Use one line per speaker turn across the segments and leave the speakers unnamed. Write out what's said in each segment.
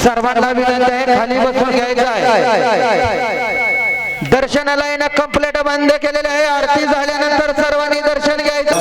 सर्वांना विनंती आहे खाली बसून घ्यायचं आहे। दर्शनाला येणं कंप्लीट बंद केलेले आहे। आरती झाल्यानंतर सर्वांनी दर्शन घ्यायचं।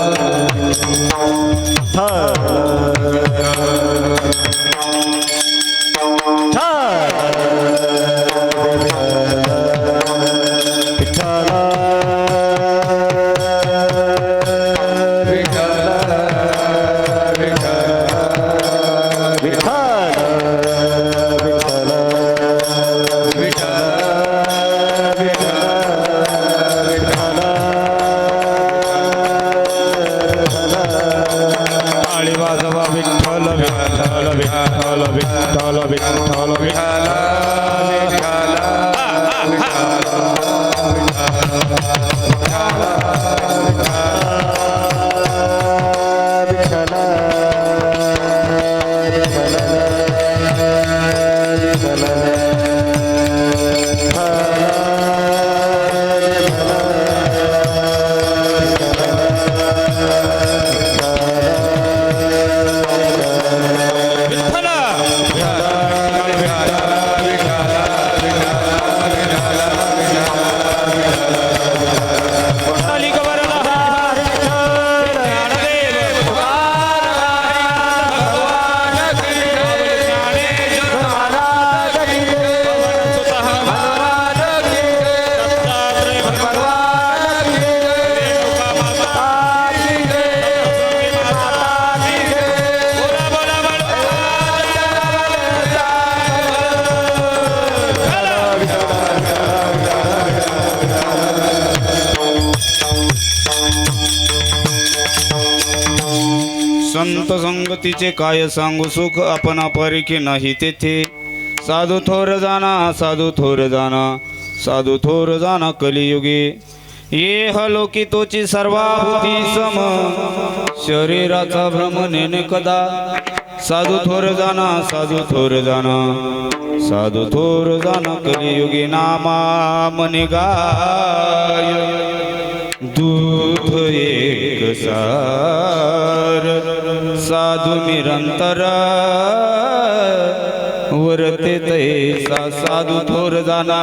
संत संगतीचे काय सांगू सुख आपण परीखे नाही तेथे। साधू थोर जाना साधू थोर जाना साधू थोर जाना कलियुगे। ये हलोकी तोची सर्वाभूती सम शरीराचा भ्रम नेने कदा। साधू थोर जाना साधू थोर जाना साधू थोर जाना कलियुगे। नामा मने गाय दूध एक सार साधू निरंतर वरते तैसा। साधू थोर जाना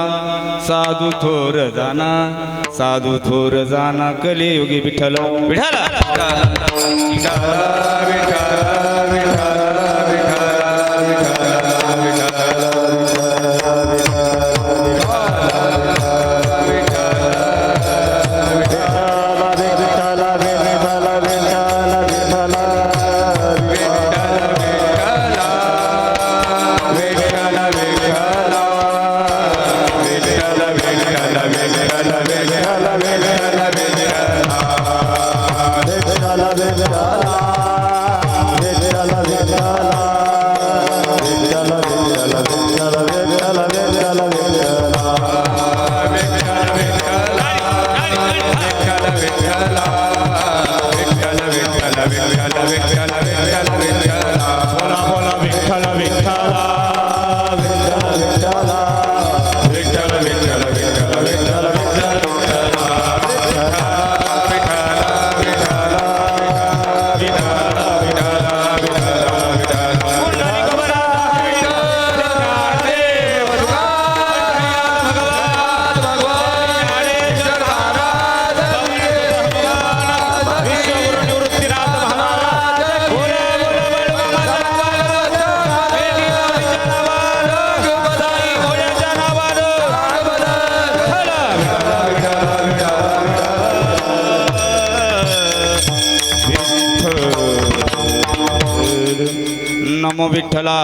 साधू थोर जाना साधू थोर जाना कलियुगी। विठ्ठल विठ्ठल नमो विठ्ठला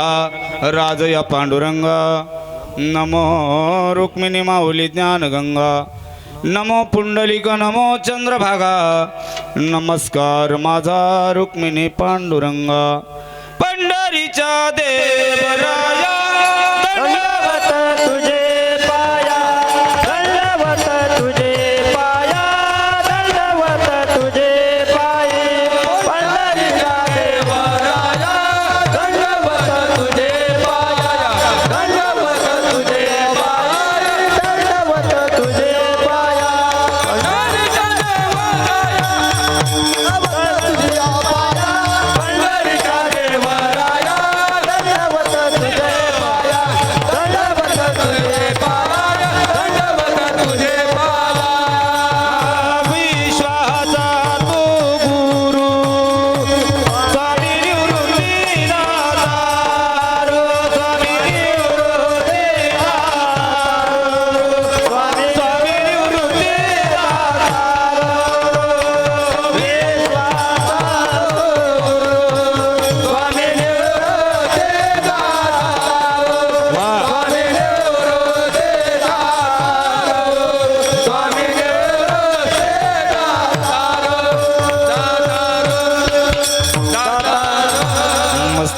राजया पांडुरंगा। नमो रुक्मिणी माऊली ज्ञानगंगा। नमो पुंडलिक नमो चंद्रभागा। नमस्कार माझा रुक्मिणी पांडुरंगा। पंढरीच्या देवराया दंडवत तुझे पाया दंडवत तुझे पाया दंडवत तुझे पाये। पंढरीच्या देवराया दंडवत तुझे पाया दंडवत तुझे पाया दंडवत तुझे पाया।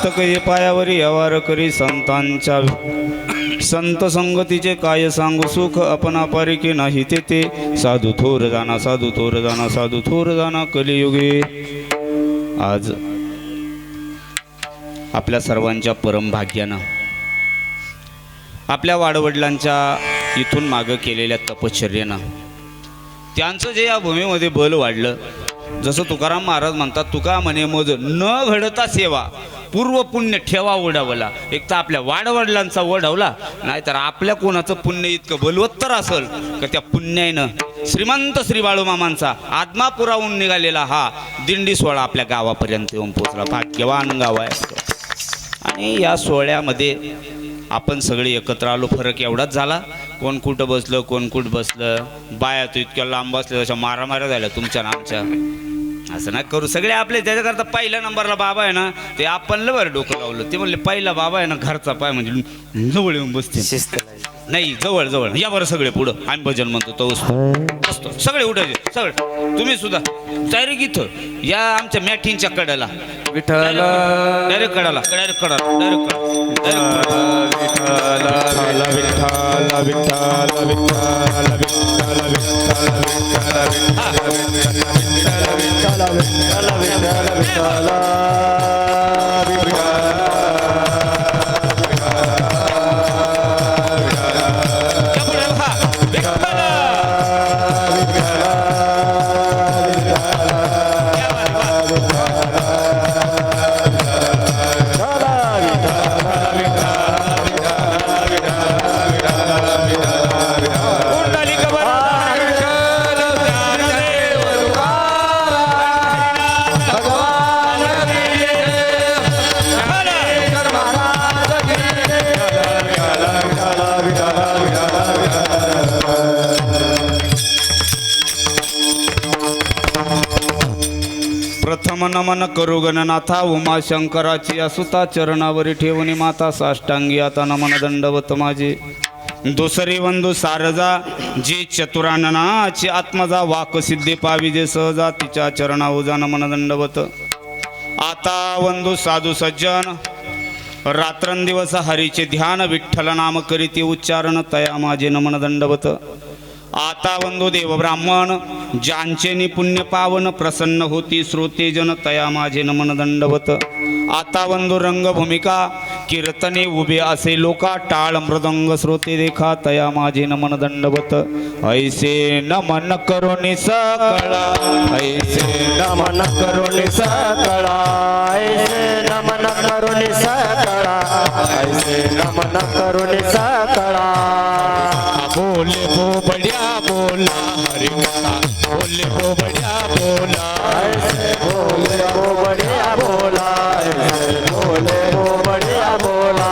मस्तकही पायावरी व्यवहार करी संतांच्या संत संगतीचे काय सांगू सुख अपना पारिके नाही ते साधू थोर जाना साधू थोर जाना साधू थोर जाना कलियुगे. आज आपल्या सर्वांच्या परम भाग्यानं आपल्या वाडवडिलांच्या इथून मागं केलेल्या तपश्चर्येनं त्यांचं जे या भूमीमध्ये बल वाढलं. जसं तुकाराम महाराज म्हणतात, तुका म्हणे मज न घडता सेवा पूर्व पुण्य ठेवा ओढावला. एक तर आपल्या वाडवडिलांचा ओढावला, नाहीतर आपल्या कोणाचं पुण्य इतकं बलवत्तर असेल का त्या पुण्यानं श्रीमंत श्री बाळूमामांचा आदमापुराहून निघालेला हा दिंडी सोहळा आपल्या गावापर्यंत येऊन पोचला. भाग्यवान गाव आहे. आणि या सोहळ्यामध्ये आपण सगळे एकत्र आलो. फरक एवढाच झाला, कोण कुठं बसलं कोण कुठं बसलं. बाया तर इतक्या लांब बसल्या, तशा मारामाऱ्या झाल्या तुमच्या ना आमच्या. असं नाही करू. सगळे आपले त्याच्याकरता पहिल्या नंबरला बाबा आहे ना, ते आपण बरं डोकं लावलं. ते म्हणले पहिला बाबा आहे ना घरचा पाय, म्हणजे जवळ येऊन बसते. नाही जवळ जवळ या बरं सगळे पुढं. आम्ही भजन म्हणतो तो बसतो. सगळे उठायचे सगळे. तुम्ही सुद्धा डायरेक्ट इथं या आमच्या मॅठींच्या कड्याला
विठ्ठल
डायरेक्ट कडाला डायरेक्ट कडाला डायरेक्ट प्रथम नमन करू गणनाथा उमाशंकराची असुता चरणावरी ठेवणी माता साष्टांगी आता नमन दंडवत माझे. दुसरी वंदू सारजा जी चतुराननाची आत्मजा वाक सिद्धी पावी जे सहजा तिच्या चरणा उजा नमन दंडवत. आता वंदू साधू सज्जन रात्रंदिवस हरीचे ध्यान विठ्ठल नाम करीती उच्चारण तया माझे नमन दंडवत. आता वंदू देव ब्राह्मण ज्यांचे पुण्य पावन प्रसन्न होती श्रोते जन तया माझे नमन दंडवत. आता वंदू रंगभूमिका कीर्तने उभे असे लोका टाळ मृदंग श्रोते देखा तया माझे नमन दंडवत. ऐसे नमन करुणी सकळा ऐसे
नमन करुणी सकळा ऐसे नमन करुणी सकळा ऐसे नमन करुणी सकळा.
बोले भो बड्या बोला हरि कथा बोले भो बड्या बोला
ऐसे बोले हो बढिया बोला ऐसे बोले हो बढिया बोला.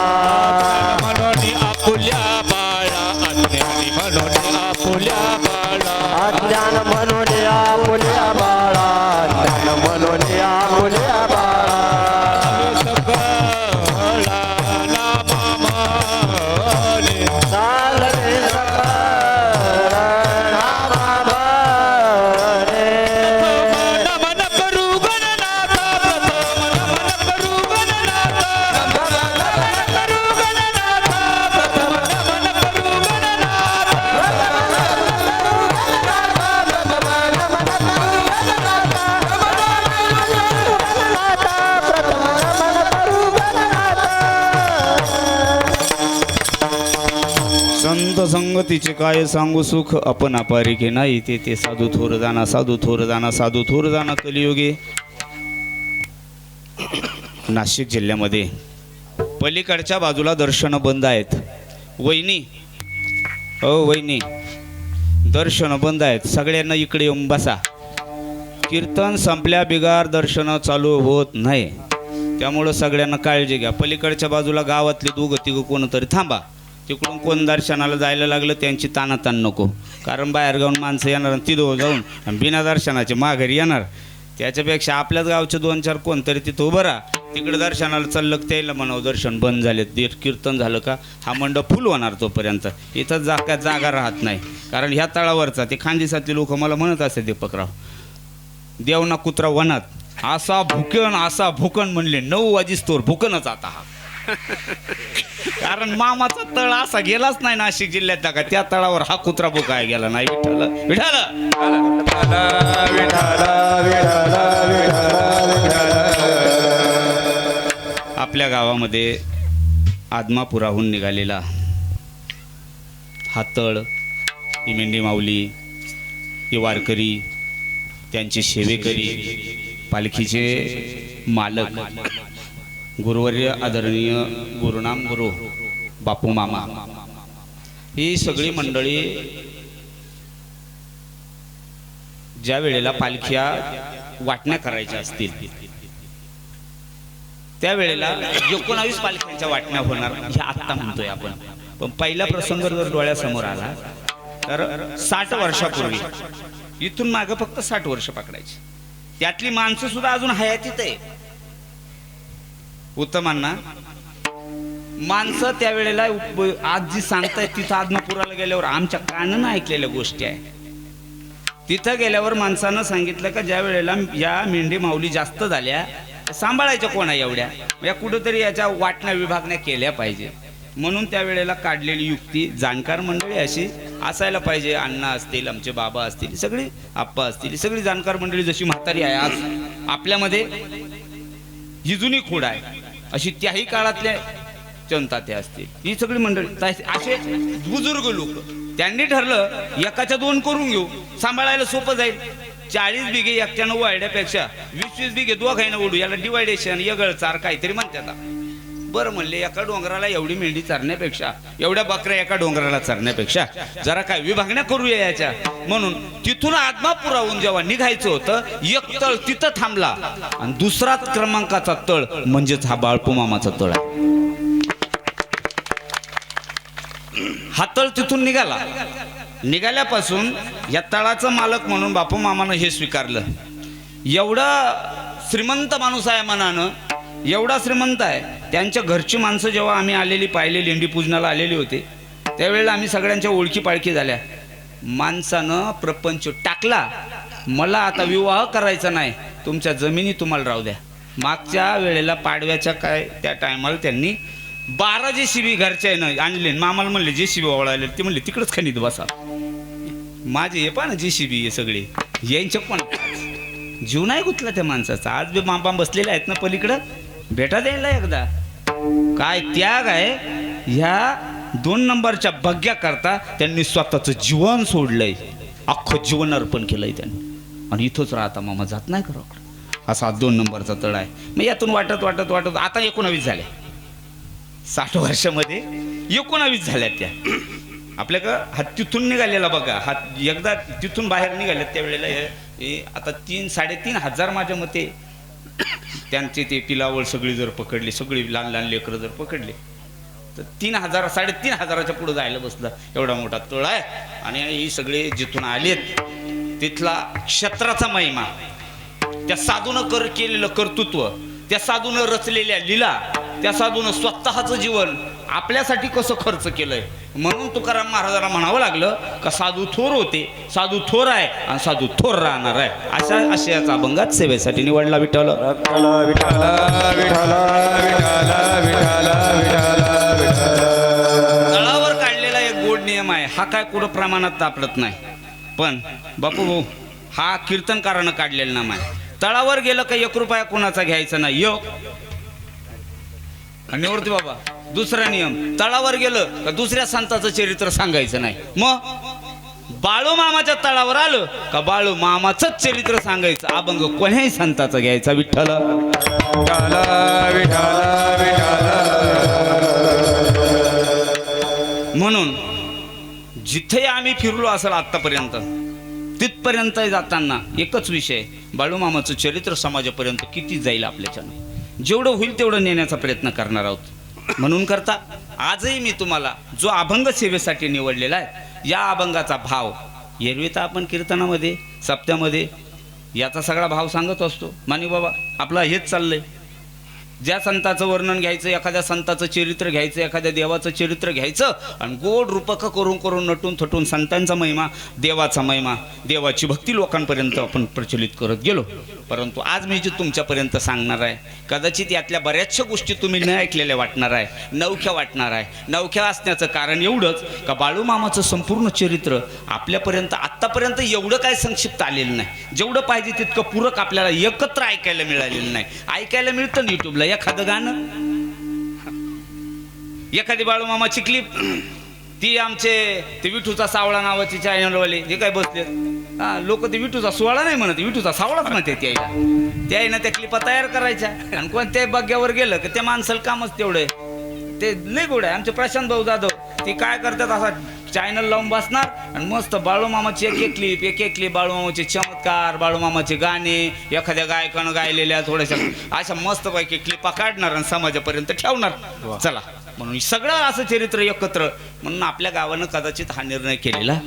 मनोनी आपुल्या बाळा अज्ञानी मनोनी आपुल्या बाळा
अज्ञान म्हणून आपुल्या बाळा अज्ञान म्हणून आपुल्या बाळा.
सकळा नामा माने
चालले सकळ नामा भरे.
नमन करू गणनाथा प्रथम नमन करू गणनाथा नमन करू गणनाथा प्रथम नमन करू संत संगतीचे काय सांगू सुख आपण अपारिके नाही ते साधू थोर जाना साधू थोर जाना साधू थोर जाना कलियुगे. नाशिक जिल्ह्यामध्ये पलीकडच्या बाजूला दर्शन बंद आहेत. वहिनी वहिनी दर्शन बंद आहेत. सगळ्यांना इकडे येऊन बसा. कीर्तन संपल्या बिगार दर्शन चालू होत नाही. त्यामुळं सगळ्यांना काळजी घ्या. पलीकडच्या बाजूला गावातले दोघं तिघं कोणतरी थांबा. तिकडून कोण दर्शनाला जायला लागलं त्यांची तानाताण नको. कारण बाहेर गावून माणसं येणार आणि तिथं जाऊन बिना दर्शनाचे माघारी येणार. त्याच्यापेक्षा आपल्याच गावचे 2-4 कोणतरी तिथं उभं राहा. तिकडे दर्शनाला चाललं त्याला म्हणावं दर्शन बंद झाले. कीर्तन झालं का हा मंडप फुल होणार तोपर्यंत. इथं जागा राहत नाही. कारण ह्या तळावरचा ते खानदेशातले लोक मला म्हणत असते दीपकराव देवना कुत्रा वनात असा भुकन म्हणले 9 वाजिस्तोर भुकनच आता हा. कारण मामाचा तळ असा गेलाच नाही नाशिक जिल्ह्यातला का त्या तळावर हा कुत्रा बुकाय गेला नाही. विठ्ठल विठ्ठल आपल्या गावामध्ये आदमापुराहून निघालेला हा तळ, ही मेंढी माऊली, ही वारकरी, त्यांचे सेवेकरी, पालखीचे मालक, गुरुवर्य आदरणीय गुरुनाम गुरु बापू मामा, ही सगळी मंडळी ज्या वेळेला पालख्या वाटण्या करायच्या असतील त्यावेळेला 19 पालख्यांच्या वाटण्या होणार हे आत्ता म्हणतोय आपण. पण पहिला प्रसंग जर डोळ्यासमोर आला तर 60 वर्षापूर्वी, इथून मागं फक्त 60 वर्ष पकडायची, त्यातली माणसं सुद्धा अजून हयातीत आहे. उत्तमांना माणसं त्यावेळेला आज जी सांगतायत तिथं आदमापुराला गेल्यावर आमच्या कानानं ऐकलेल्या गोष्टी आहे. तिथं गेल्यावर माणसानं सांगितलं का ज्या वेळेला या मेंढी माऊली जास्त झाल्या सांभाळायच्या कोणा एवढ्या, या कुठंतरी याच्या वाटण्या विभागण्या केल्या पाहिजे. म्हणून त्यावेळेला काढलेली युक्ती जाणकार मंडळी अशी असायला पाहिजे. अण्णा असतील, आमचे बाबा असतील, सगळी आप्पा असतील, सगळी जाणकार मंडळी जशी म्हातारी आहे आज आपल्यामध्ये ही जुनी खोड आहे अशी त्याही काळातल्या जनताते असतील, ही सगळी मंडळी असे बुजुर्ग लोक. त्यांनी ठरलं एकाच्या 2 करून घेऊ, सांभाळायला सोपं जाईल. 40 बिघे एकट्यानं वाढण्यापेक्षा 20-20 बिघे दोघांना ओढू, याला डिवायडेशन यगळ चार काहीतरी म्हणतात. बरं म्हणले, एका डोंगराला एवढी मेंढी चरण्यापेक्षा, एवढ्या बकऱ्या एका डोंगराला चरण्यापेक्षा जरा काय विभागण्या करूया याच्या. म्हणून तिथून आदमापुराहून जेव्हा निघायचं होतं, एक तळ तिथं थांबला आणि दुसरा क्रमांकाचा तळ म्हणजेच हा बाळपू मामाचा तळ आहे. हा तळ तिथून निघाल्यापासून या तळाचं मालक म्हणून बापू मामानं हे स्वीकारलं. एवढा श्रीमंत माणूस आहे मनानं, एवढा श्रीमंत आहे. त्यांच्या घरची माणसं जेव्हा आम्ही आलेली पाहिली, लेंडी पूजनाला आलेली होते, त्यावेळेला आम्ही सगळ्यांच्या ओळखी पाळखी झाल्या. माणसानं प्रपंच टाकला, मला आता विवाह करायचा नाही, तुमच्या जमिनी तुम्हाला राहू द्या. मागच्या वेळेला पाडव्याच्या काय त्या टायमाला त्यांनी 12 JCB घरच्यानं आणले. मामाला म्हणले JCB ओळायला, ते म्हणले तिकडंच खणीत बसा. माझे हे पहा ना JCB हे सगळे यांच्या पण जीव नाही गुतला त्या माणसाचा. आज बी मामा बसलेले आहेत ना पलीकडं, भेटा द्यायला एकदा. काय त्याग आहे ह्या 2 नंबरच्या बग्या करता. त्यांनी स्वतःचं जीवन सोडलंय, अख्खं जीवन अर्पण केलंय त्यांनी, आणि इथंच राहता मामा, जात नाही करा. असा 2 नंबरचा तळ आहे. मग यातून वाटत आता 19 झाले. 60 वर्षामध्ये 19 झाल्या त्या. आपल्याकडं हा तिथून निघालेला बघा, हा एकदा तिथून बाहेर निघाले त्यावेळेला आता 3-3.5 हजार माझ्या मते त्यांचे ते पिलावळ सगळी जर पकडली, सगळी लहान लहान लेकरं जर पकडले तर 3,000 3,500च्या पुढे जायला बसलं. एवढा मोठा तळ आहे. आणि ही सगळे जिथून आलेत तिथला क्षेत्राचा महिमा, त्या साधूनं केलेलं कर्तृत्व, त्या साधूनं रचलेल्या लीला, त्या साधूनं स्वतःचं जीवन आपल्यासाठी कसं खर्च केलंय. म्हणून तुकाराम महाराजांना म्हणावं लागलं का साधू थोर होते, साधू थोर आहे आणि साधू थोर राहणार आहे. अशा आशयाचा अभंगात सेवेसाठी निवडला. विठ्ठल तळावर काढलेला एक गोड नियम आहे. हा काय कुठं प्रमाणात तापडत नाही, पण बापू भाऊ हा कीर्तनकारानं काढलेला नाम आहे. तळावर गेलं का 1 रुपया कोणाचा घ्यायचा नाही. आणि वरती बाबा दुसरा नियम, तळावर गेलं का दुसऱ्या संताचं चरित्र सांगायचं नाही. मग बाळू मामाच्या तळावर आलं का बाळू मामाचंच चरित्र सांगायचं. अभंग कोण्याही संताचा घ्यायचा. विठ्ठल म्हणून जिथे आम्ही फिरलो असेल आतापर्यंत, तिथपर्यंत जाताना एकच विषय, बाळू मामाचं चरित्र समाजापर्यंत किती जाईल आपल्याच्यानं, जेवढं होईल तेवढं नेण्याचा प्रयत्न करणार आहोत. म्हणून करता आजही मी तुम्हाला जो अभंग सेवेसाठी निवडलेला आहे, या अभंगाचा भाव एरवी तर आपण कीर्तनामध्ये सप्त्यामध्ये याचा सगळा भाव सांगत असतो. मानी बाबा आपला हेच चाललंय, ज्या संताचं वर्णन घ्यायचं, एखाद्या संताचं चरित्र घ्यायचं, एखाद्या देवाचं चरित्र घ्यायचं आणि गोड रूपक करून करून नटून थटून संतांचा महिमा, देवाचा महिमा, देवाची भक्ती लोकांपर्यंत आपण प्रचलित करत गेलो. परंतु आज मी जे तुमच्यापर्यंत सांगणार आहे, कदाचित यातल्या बऱ्याचशा गोष्टी तुम्ही न ऐकलेल्या वाटणार आहे, नवख्या वाटणार आहे. नवख्या असण्याचं कारण एवढंच का बाळूमामाचं संपूर्ण चरित्र आपल्यापर्यंत आत्तापर्यंत एवढं काय संक्षिप्त आलेलं नाही. जेवढं पाहिजे तितकं पूरक आपल्याला एकत्र ऐकायला मिळालेलं नाही. ऐकायला मिळतं ना युट्यूबला एखादं गाणं, एखादी बाळूमामाची क्लिप, ती आमचे ते विठूचा सावळा नावाची चॅनलवाले जे काय बसले लोक, ते विठूचा सोहळा नाही म्हणत, विठूचा सावळाच म्हणते. त्याईनं त्या क्लिपा तयार करायच्या आणि कोणत्याही बग्यावर गेलं की त्या माणसाला कामच तेवढे ते लय गोड आहे. आमचे प्रशांत भाऊ जाधव ते काय करतात, असा चॅनल लावून बसणार आणि मस्त बाळूमामाची एक क्लिप बाळूमामाचे चमत्कार, बाळूमामाचे गाणे, एखाद्या गायकानं गायलेल्या थोड्याशा अशा मस्त पैकी क्लिपा काढणार आणि समाजापर्यंत ठेवणार. चला, म्हणून सगळं असं चरित्र एकत्र. म्हणून आपल्या गावानं कदाचित हा निर्णय केलेला.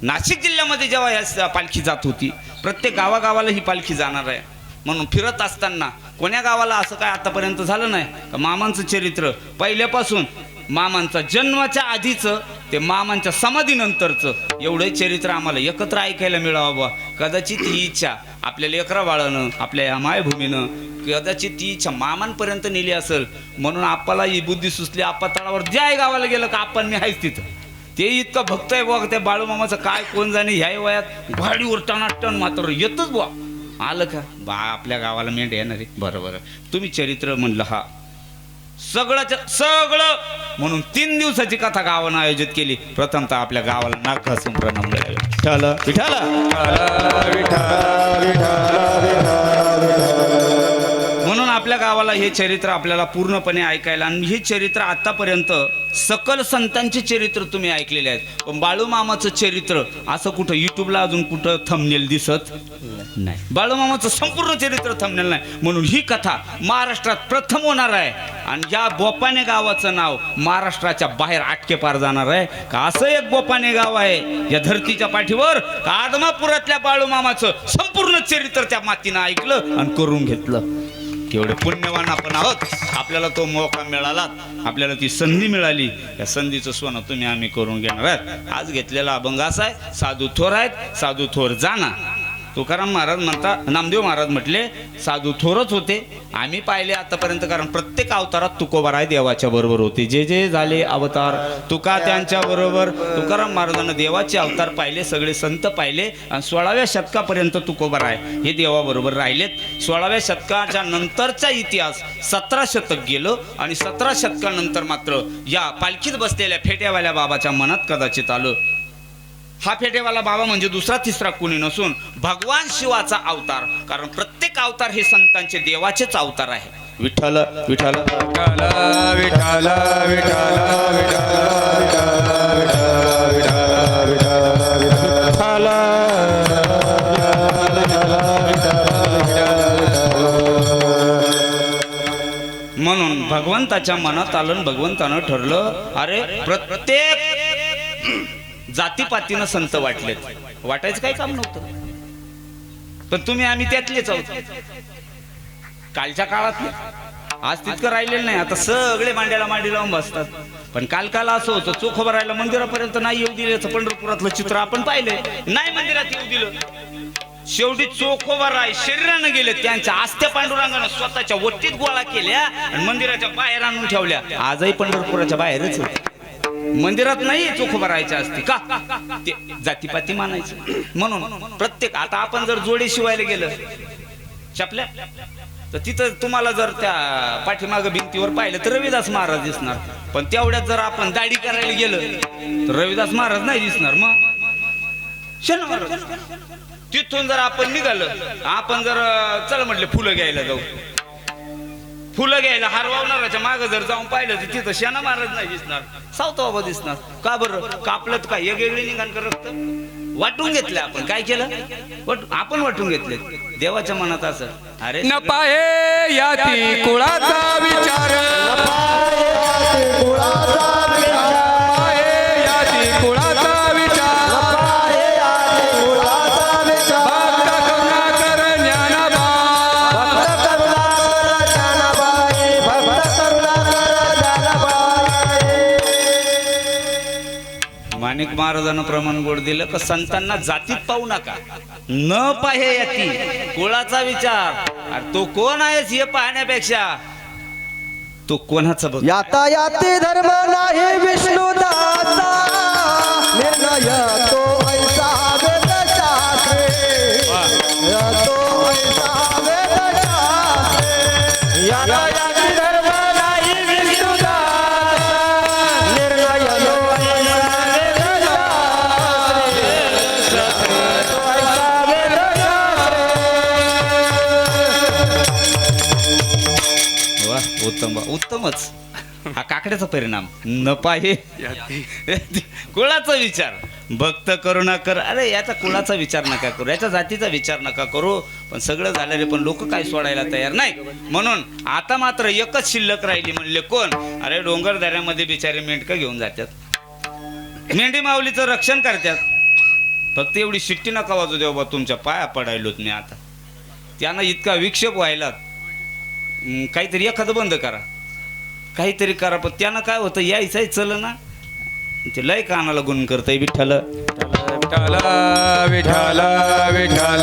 नाशिक जिल्ह्यामध्ये जेव्हा ह्या पालखी जात होती, प्रत्येक गावागावाला ही पालखी जाणार आहे. म्हणून फिरत असताना कोण्या गावाला असं काय आतापर्यंत झालं नाही का मामांचं चरित्र पहिल्यापासून मामांचा जन्माच्या आधीचं ते मामांच्या समाधीनंतरचं एवढं चरित्र आम्हाला एकत्र ऐकायला मिळावं. कदाचित ही इच्छा आपल्या लेकरा बाळानं, आपल्या या मायभूमीनं कदाचित ती इच्छा मामांपर्यंत नेली असेल. म्हणून आपल्याला ही बुद्धी सुचली, आपा तळावर ज्या गावाला गेलं का आपण मी आहेच तिथं. ते इतकं भक्त आहे बघ त्या बाळूमामाचं, काय कोण जाणे ह्या वयात गाडीवर टनाटन मात्र येतच बुवा. आलं का बा आपल्या गावाला मेंढ येणार आहे. बरं तुम्ही चरित्र म्हणलं हा सगळं म्हणून 3 दिवसाची कथा गावानं आयोजित केली. प्रथमतः आपल्या गावाला नाक घासून प्रणाम करायला. विठाला म्हणून आपल्या गावाला हे चरित्र आपल्याला पूर्णपणे ऐकायला. आणि हे चरित्र आतापर्यंत सकल संतांचे चरित्र तुम्ही ऐकलेले आहेत, पण बाळूमामाचं चरित्र असं कुठं युट्यूबला अजून कुठं थंबनेल दिसत नाही. बाळूमामाचं संपूर्ण चरित्र थंबनेल नाही. म्हणून ही कथा महाराष्ट्रात प्रथम होणार आहे. आणि या बोपाने गावाचं नाव महाराष्ट्राच्या बाहेर आटके पार जाणार आहे. का असं एक बोपाने गाव आहे या धरतीच्या पाठीवर का आदमापुरातल्या बाळूमामाचं संपूर्ण चरित्र त्या मातीनं ऐकलं आणि करून घेतलं. केवढे पुण्यवान आपण आहोत. आपल्याला तो मौका मिळाला, आपल्याला ती संधी मिळाली. या संधीचं सोनं तुम्ही आम्ही करून घेणार आहेत. आज घेतलेला अभंग असा आहे, साधू थोर आहेत, साधू थोर जाना. तुकाराम महाराज म्हणता, नामदेव महाराज म्हटले साधू थोरच होते. आम्ही पाहिले आतापर्यंत, कारण प्रत्येक अवतारात तुकोबाराय देवाच्या बरोबर होते. जे जे झाले अवतार तुका त्यांच्या बरोबर. तुकाराम महाराजांना देवाचे अवतार पाहिले, सगळे संत पाहिले आणि 16व्या शतकापर्यंत तुकोबाराय हे देवाबरोबर राहिलेत. 16व्या शतकाच्या नंतरचा इतिहास 17 शतक गेलं आणि 17 शतकानंतर मात्र या पालखीत बसलेल्या फेट्यावाल्या बाबाच्या मनात कदाचित आलं, हा फेटेवाला बाबा म्हणजे दुसरा तिसरा कोणी नसून भगवान शिवाचा अवतार. कारण प्रत्येक अवतार हे संतांचे देवाचेच अवतार आहे. विठ्ठल विठ्ठल विठ्ठल विठ्ठल म्हणून भगवंताच्या मनात आलं, भगवंतानं ठरलं, अरे प्रत्येक जातीपातीनं संत वाटलेत. वाटायचं काही काम नव्हतं, पण तुम्ही आम्ही त्यातलेच आहोत. कालच्या काळात आज तितकं राहिलेलं नाही. आता सगळे मांड्याला मांडी लावून बसतात. पण काल असं होतं, चोख भरायला मंदिरापर्यंत नाही येऊ दिलं. पंढरपुरातलं चित्र आपण पाहिलंय, नाही मंदिरात येऊ दिलं. शेवटी चोखोबराय शरीरानं गेले. त्यांच्या आस्त्या पांडुरंगानं स्वतःच्या वट्टीत गोळा केल्या आणि मंदिराच्या बाहेर आणून ठेवल्या. आजही पंढरपुराच्या बाहेरच होते, मंदिरात नाही चोखोबरायच्या असते का, ते जातीपाती मानायचं. म्हणून प्रत्येक, आता आपण जर जोडे शिवायला गेलं चपल्या, तर तिथं तुम्हाला जर त्या पाठीमागं भिंतीवर पाहिलं तर रविदास महाराज दिसणार. पण तेवढ्यात जर आपण दाढी करायला गेलं तर रविदास महाराज नाही दिसणार. मग शनिवार तिथून जर आपण निघालं, आपण जर चल म्हटले फुलं घ्यायला जाऊ, फुलं घ्यायला हारवावणाराच्या मागं जर जाऊन पाहिलं तर तिथं शना महाराज नाही दिसणार, सावता बाबा दिसणार. का बरं? कापलं तर काय वेगवेगळी निघाण करत वाटून घेतलं. आपण काय केलं? आपण वाटून घेतले. देवाच्या मनात असं, अरे
न पाहे याती कुळाचा विचार,
माणिक महाराजांना प्रमाण गोड दिलं का संतांना जातीत पाहू नका, न पाहे याती कुळाचा विचार. अरे तो कोण आहेस हे पाहण्यापेक्षा तो कोणाचा बघ.
यातायाती धर्म नाही विष्णुदाचा, निर्णय तो ऐसा वेदशास्त्रे, तो ऐसा वेदशास्त्रे. यातायाती धर्म नाही विष्णुदाचा, निर्णय तो ऐसा वेदशास्त्रे, तो ऐसा वेदशास्त्रे.
वा उत्तम, उत्तमच. हा काकड्याचा परिणाम. न पाहे कुळाचा विचार, भक्त करुणा कर. अरे याचा कुळाचा विचार नका करू, याच्या जातीचा विचार नका करू. पण सगळं झालं रे, पण लोक काय सोडायला तयार नाही. म्हणून आता मात्र एकच शिल्लक राहिली. म्हणले कोण? अरे डोंगर दऱ्यामध्ये बिचारे मेंढकं घेऊन जातात, मेंढी माऊलीचं रक्षण करतात. फक्त एवढी शिट्टी नका वाजू देऊ बा, तुमच्या पाया पडायलोत मी आता. त्यांना इतका विक्षेप व्हायला, काहीतरी एखादं बंद करा, काहीतरी करा. पण त्यानं काय होतं, यायचंय चल ना, ते लय कानाला गुण करतंय. विठ्ठल
विठ्ठल विठ्ठल विठ्ठल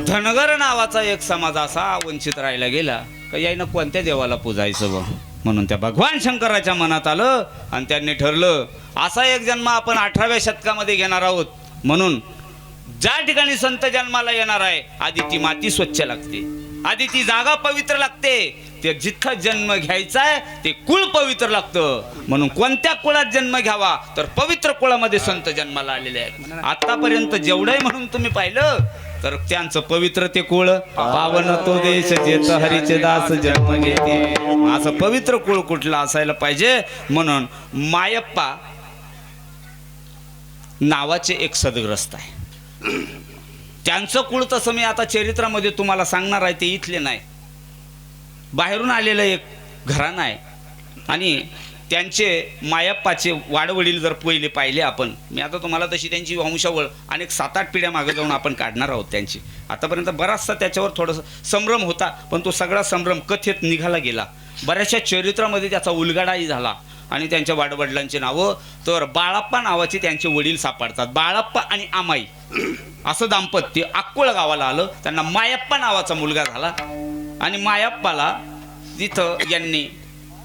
धनगर नावाचा एक समाज असा वंचित राहायला गेला का यायनं कोणत्या देवाला पूजायचं बा. म्हणून त्या भगवान शंकराच्या मनात आलं आणि त्यांनी ठरलं असा एक जन्म आपण 18व्या शतकामध्ये घेणार आहोत. म्हणून ज्या ठिकाणी संत जन्माला येणार आहे, आधी ती माती स्वच्छ लागते, आधी ती जागा पवित्र लागते. ते जिथं जन्म घ्यायचा आहे ते कुळ पवित्र लागतं. म्हणून कोणत्या कुळात जन्म घ्यावा, तर पवित्र कुळामध्ये संत जन्माला आलेले आहेत. आतापर्यंत जेवढंही म्हणून तुम्ही पाहिलं तर त्यांचं पवित्र ते कुळ. पावन तो देश जेत हरीचे दास जन्म घेते. असं पवित्र कुळ कुठलं असायला पाहिजे. म्हणून मायप्पा नावाचे एक सदग्रस्त आहे. त्यांचं कुळ तसं मी आता चरित्रामध्ये तुम्हाला सांगणार आहे, ते इथले नाही, बाहेरून आलेलं एक घराणं आहे. आणि त्यांचे मायप्पाचे वाडवडील जर पहिले पाहिले आपण, मी आता तुम्हाला तशी त्यांची वंशावळ अनेक 7-8 पिढ्या मागे जाऊन आपण काढणार आहोत त्यांची. आतापर्यंत बराचसा त्याच्यावर थोडासा संभ्रम होता, पण तो सगळा संभ्रम कथेत निघाला गेला. बऱ्याचशा चरित्रामध्ये त्याचा उलगडाही झाला. आणि त्यांच्या वाडवडिलांची नावं तर बाळाप्पा नावाचे त्यांचे वडील सापडतात. बाळाप्पा आणि आमाई असं दाम्पत्य अक्कोळ गावाला आलं. त्यांना मायप्पा नावाचा मुलगा झाला. आणि मायप्पाला तिथं यांनी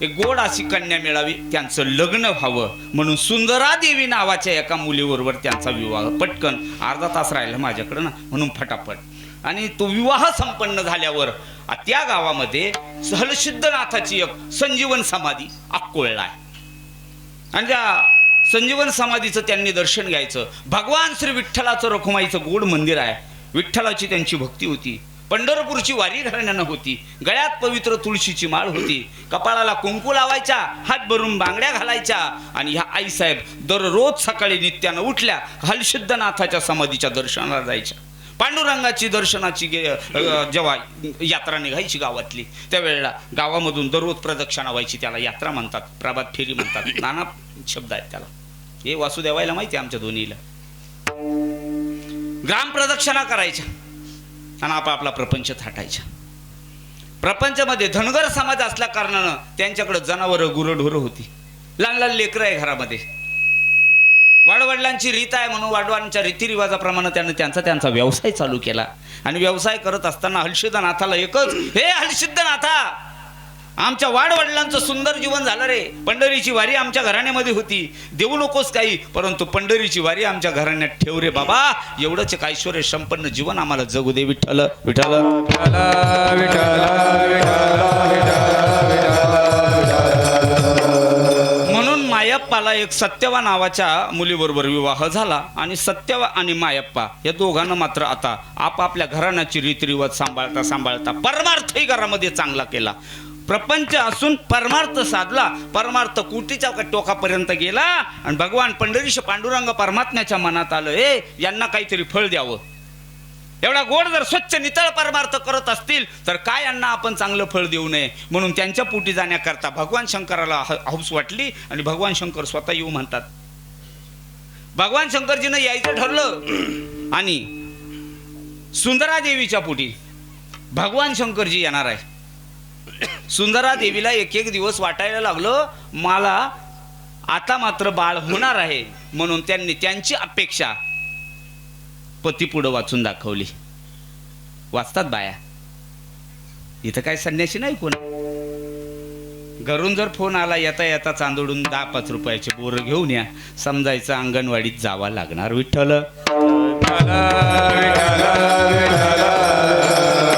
एक गोड अशी कन्या मिळावी, त्यांचं लग्न व्हावं म्हणून सुंदरा देवी नावाच्या एका मुलीबरोबर त्यांचा विवाह. पटकन अर्धा तास राहिला माझ्याकडं ना, म्हणून फटाफट. आणि तो विवाह संपन्न झाल्यावर त्या गावामध्ये हलसिद्धनाथाची एक संजीवन समाधी अक्कोळला आहे. आणि त्या संजीवन समाधीचं त्यांनी दर्शन घ्यायचं. भगवान श्री विठ्ठलाचं रखुमाईचं गोड मंदिर आहे. विठ्ठलाची त्यांची भक्ती होती. पंढरपूरची वारी घराण्यानं होती. गळ्यात पवित्र तुळशीची माळ होती. कपाळाला कुंकू लावायच्या, हात भरून बांगड्या घालायच्या. आणि ह्या आईसाहेब दररोज सकाळी नित्यानं उठल्या हलसिद्धनाथाच्या समाधीच्या दर्शनाला जायच्या. पांडुरंगाची दर्शनाची जेव्हा यात्रा निघायची गावातली, त्यावेळेला गावामधून दररोज प्रदक्षिणा व्हायची. त्याला यात्रा म्हणतात, प्रभात फेरी म्हणतात, नाना शब्द आहेत त्याला. हे वासुदेवायला माहिती आहे आमच्या दोन्हीला. ग्राम प्रदक्षिणा करायच्या आणि आपला प्रपंच थाटायचा. प्रपंचामध्ये धनगर समाज असल्या कारणानं त्यांच्याकडे जनावरं गुरढोरं होती. लहान लहान लेकरं आहे घरामध्ये. वाडवडिलांची रीत आहे म्हणून वाडवडिलांच्या रीतिरिवाजाप्रमाणे त्यानं त्यांचा व्यवसाय चालू केला. आणि व्यवसाय करत असताना हलसिद्धनाथाला एकच, हे हलसिद्धनाथा, आमच्या वाडवडिलांचं सुंदर जीवन झालं रे. पंढरीची वारी आमच्या घराण्यामध्ये होती, देऊ नकोस काही, परंतु पंढरीची वारी आमच्या घराण्यात ठेव रे बाबा. एवढंच एक ऐश्वर्य संपन्न जीवन आम्हाला जगू दे. विठ्ठल विठ्ठल म्हणून मायप्पाला एक सत्यवा नावाच्या मुलीबरोबर विवाह झाला. आणि सत्यवा आणि मायप्पा या दोघांना मात्र आता आपापल्या घराण्याची रीतिरिवाज सांभाळता सांभाळता परमार्थही घरामध्ये चांगला केला. प्रपंच असून परमार्थ साधला. परमार्थ कुटीच्या टोकापर्यंत गेला. आणि भगवान पंढरीश पांडुरंग परमात्म्याच्या मनात आलं, हे यांना काहीतरी फळ द्यावं. एवढा गोड जर स्वच्छ नितळ परमार्थ करत असतील तर काय यांना आपण चांगलं फळ देऊ नये. म्हणून त्यांच्या पोटी जाण्याकरता भगवान शंकराला हौस वाटली. आणि भगवान शंकर स्वतः येऊ म्हणतात. भगवान शंकरजीनं यायचं ठरलं. आणि सुंदरा देवीच्या पोटी भगवान शंकरजी येणार आहे. सुंदरा देवीला एक एक दिवस वाटायला लागलं मला आता मात्र बाळ होणार आहे, म्हणून त्यांनी त्यांची अपेक्षा पती पुढं वाचून दाखवली. वाचतात बाया, इथं काय संन्यासी नाही कोण. घरून जर फोन आला येता येता चांदोडून 10-5 रुपयाचे बोर घेऊन या, समजायचं अंगणवाडीत जावा लागणार. विठ्ठल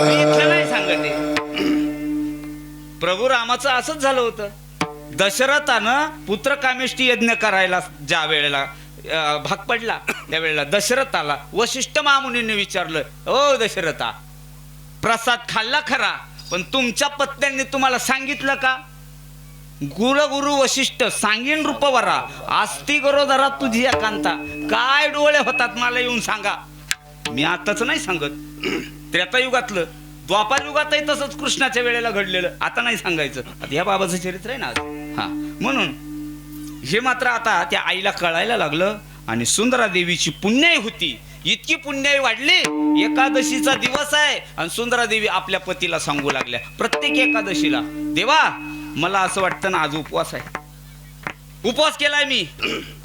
मी इथलं नाही सांगते. प्रभू रामाचं असंच झालं होतं. दशरथानं पुत्रकामेष्टी यज्ञ करायला ज्या वेळेला भाग पडला, त्यावेळेला दशरथाला वशिष्ठ महामुनींनी विचारलं, ओ दशरथा, प्रसाद खाल्ला खरा, पण तुमच्या पत्न्यांनी तुम्हाला सांगितलं का? गुरु वशिष्ठ सांगीन रूपवरा आस्ती गरोदरा तुझी एकांता. काय डोळे होतात मला येऊन सांगा. मी आताच नाही सांगत, त्रेतायुगातलं, द्वापार युगातही तसंच कृष्णाच्या वेळेला घडलेलं. आता नाही सांगायचं, आता या बाबाचं चरित्र आहे ना. हा, म्हणून हे मात्र आता त्या आईला कळायला लागलं. आणि सुंदरा देवीची पुण्याई होती, इतकी पुण्याई वाढली. एकादशीचा दिवस आहे आणि सुंदरा देवी आपल्या पतीला सांगू लागल्या प्रत्येक एकादशीला, देवा मला असं वाटतं ना आज उपवास आहे, उपवास केलाय मी,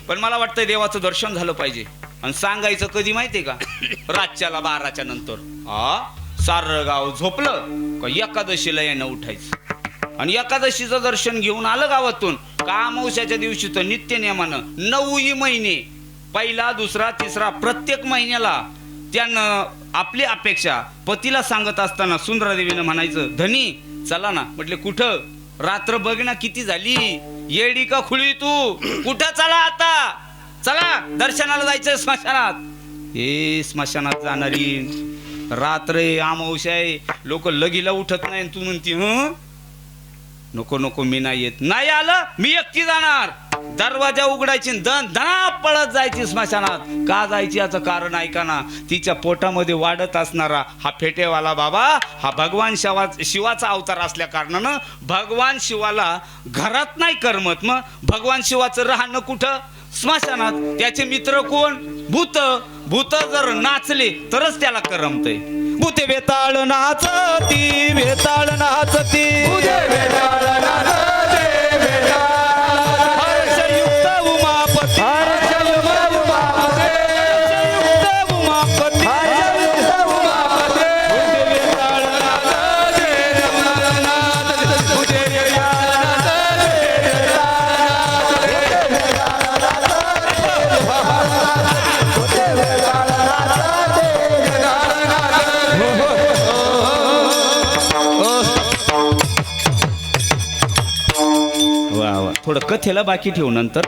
पण मला वाटतं देवाचं दर्शन झालं पाहिजे. आणि सांगायचं कधी माहितीये का? रातच्याला 12च्या नंतर. सारं गाव झोपलं का एकादशीला येणं उठायचं. आणि एकादशीचं दर्शन घेऊन आलं गावातून का अमावस्याच्या दिवशी तर नित्य नियमानं 9 महिने, पहिला, दुसरा, तिसरा, प्रत्येक महिन्याला त्यानं आपली अपेक्षा पतीला सांगत असताना सुंदरा देवीनं म्हणायचं, धनी चला ना. म्हटले कुठं? रात्र बघ ना किती झाली, येडी का खुळी तू, कुठं चला आता, चला दर्शनाला जायचं स्मशानात. हे स्मशानात जाणारी रात्र अमावस्या आहे, लोक लगीला उठत नाही. तू म्हणती नको नको मी नाही येत. नाही आलं मी एकटी जाणार. दरवाजा उघडायची धना पळत जायची स्मशानात. का जायची याचं कारण ऐका ना. तिच्या पोटामध्ये वाढत असणारा हा फेटेवाला बाबा हा भगवान शिवाचा अवतार असल्या कारणानं भगवान शिवाला घरात नाही करमत. मग भगवान शिवाचं राहणं कुठं? स्मशानात. त्याचे मित्र कोण? भूत. भूत जर नाचले तरच त्याला करमतय. भूते बेताळ नाचती, बेताळ नाचती,
बेताळ नाचते,
हर्षयुक्त उमापती, हर्षयुक्त उमापती, बेताळ थोडं कथेला बाकी ठेवू. नंतर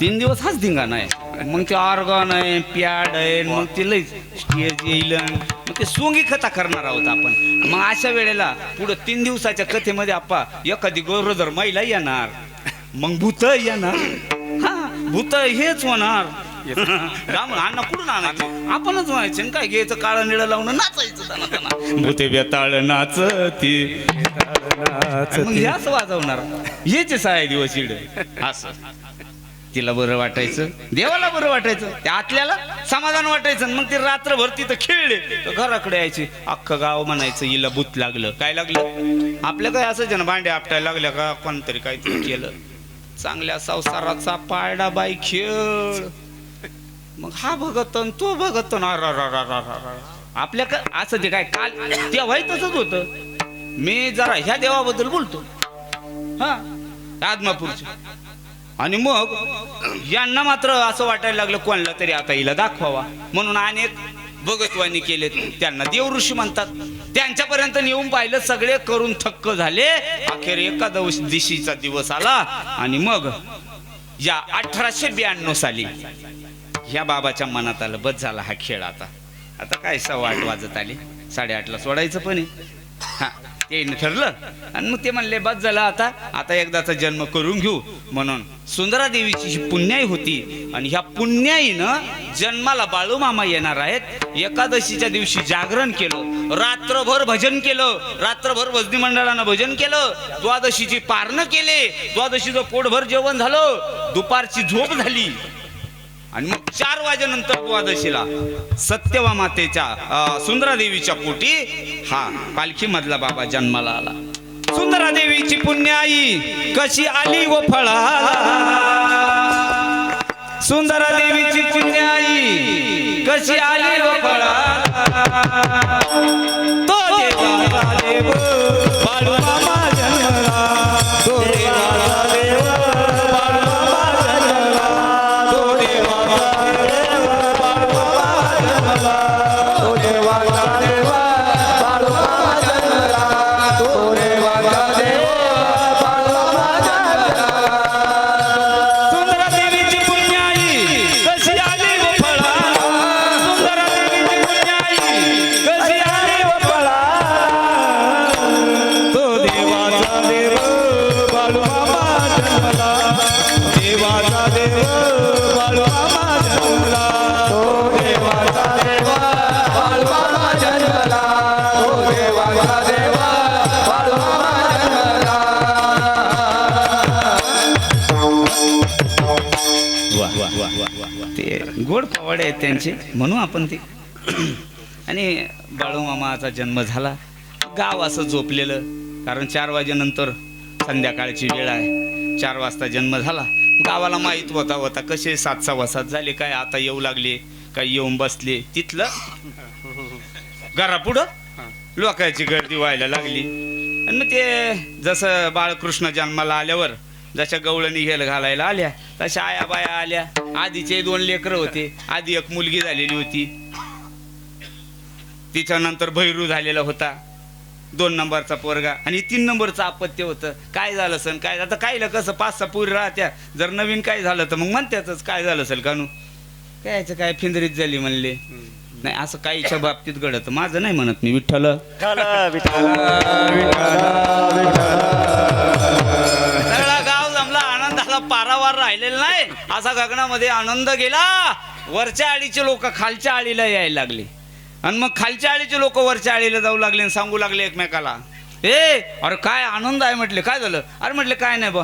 3 दिवस हाच धिंगाणा आहे. मग ते ऑर्गन आहे, प्याड आहे, मग ते लई स्टेज येईल, मग ते सोंगी कथा करणार आहोत आपण. मग अशा वेळेला पुढं 3 दिवसाच्या कथेमध्ये आप्पा एखादी गरोदर महिला येणार, मग भूत येणार. हा, भूत हेच होणार. अन्न कुठून आणायचं? आपणच म्हणायचं काय घ्यायचं, काळं निळं लावून नाचायचं. भूते बेताळ नाचती, मग हे असं वाजवणार. हेच 6 दिवस इड असं. तिला बरं वाटायचं, देवाला बरं वाटायचं, त्या आतल्याला समाधान वाटायचं. मग ते रात्रभर तिथं खेळले तर घराकडे यायचे. अख्खं गाव म्हणायचं हिला भूत लागलं. काय लागलं? आपल्या काय असं जन भांडे आपटायला लागल्या का कोणतरी काहीतरी केलं. चांगल्या संसाराचा पारडा बाई खेळ. मग हा भगतन तो भगतन आपल्या का असं ते काय काल तेव्हाही तसंच होतं. मी जरा ह्या देवाबद्दल बोलतो, हा आदमापूरच्या. आणि मग यांना मात्र असं वाटायला लागलं कोणाला तरी आता हिला दाखवावा, म्हणून अनेक भगतवानी केले. त्यांना देव ऋषी म्हणतात. त्यांच्यापर्यंत नेऊन पाहिलं, सगळे करून थक्क झाले. अखेर एकादशीचा दिवस आला आणि मग या 1892 साली ह्या बाबाच्या मनात आलं बस झाला हा खेळ. आता काय 8:15 वाजत आले, 8:30ला सोडायचं पण आहे. हा, ते ठरलं. आणि मग ते म्हणले बस झालं आता एकदाचा जन्म करून घेऊ. म्हणून सुंदरा देवीची ही पुण्याई होती. आणि ह्या पुण्याईनं जन्माला बाळूमामा येणार आहेत. एकादशीच्या दिवशी जागरण केलं, रात्रभर भजन केलं, रात्रभर भजनी मंडळानं भजन केलं, द्वादशीची पारणं केले, द्वादशीचं पोटभर जेवण झालं, दुपारची झोप झाली. आणि मग 4 वाजेनंतर द्वादशीला सत्यवा मातेच्या सुंदरादेवीच्या पोटी हा पालखी मधला बाबा जन्माला आला. सुंदरादेवीची पुण्याई कशी आली व फळा, सुंदरादेवीची पुण्याई कशी आली व फळा, तो देवाचा देव बाळू मामा जन्मला, तो देवाचा देव बाळू मामा जन्मला, तो देवाचा देव बाळू मामा जन्मला,
तो देवाचा देव बाळू मामा जन्मला, तो देवाचा देव बाळू मामा जन्मला.
सुंदरादेवीची पुण्याई कशी आली व फळा, सुंदरादेवीची पुण्याई कशी आली व फळा, तो देवाचा देव बाळू मामा जन्मला, देवाचा देव बाळू मामा जन्मला,
तो देवाचा देव बाळू मामा जन्मला, तो देवाचा देव बाळू मामा जन्मला.
ते गोड पवाडे आहेत त्यांचे, म्हणू आपण ते. आणि बाळू मामाचा जन्म झाला. गाव असं झोपलेलं, कारण 4 वाजेनंतर संध्याकाळची वेळ आहे. 4 वाजता जन्म झाला. गावाला माहीत होता कसे 7 सव्वा 7 झाले, काय आता येऊ लागले, काय येऊन बसले. तिथलं घरापुढं लोकांची गर्दी व्हायला लागली. आणि मग ते जसं बाळकृष्ण जन्माला आल्यावर जशा गवळणी घेल घालायला आल्या तशा आया बाया आल्या. आधीचे 2 लेकरं होते. आधी एक मुलगी झालेली होती, तिच्यानंतर भैरू झालेला होता, 2 नंबरचा पोरगा, आणि 3 नंबरचं अपत्य होतं. काय झालं सण काय, आता काय कसं 5-6 पुरी राहत्या, जर नवीन काय झालं तर मग म्हणत्याच काय झालं असेल कानू, कायचं काय फिंदरीत झाली म्हणले. नाही असं काहीच्या बाबतीत घडत, माझं नाही म्हणत मी. विठ्ठल सगळा गाव जमला, आनंदाला पारावार राहिलेला नाही. असा गगनामध्ये आनंद गेला. वरच्या आळीचे लोक खालच्या आळीला यायला लागले, आणि मग खालच्या आळीचे लोक वरच्या आळीला जाऊ लागले आणि सांगू लागले एकमेकाला, अरे काय आनंद आहे. म्हटले काय झालं. अरे म्हटले काय नाही बा,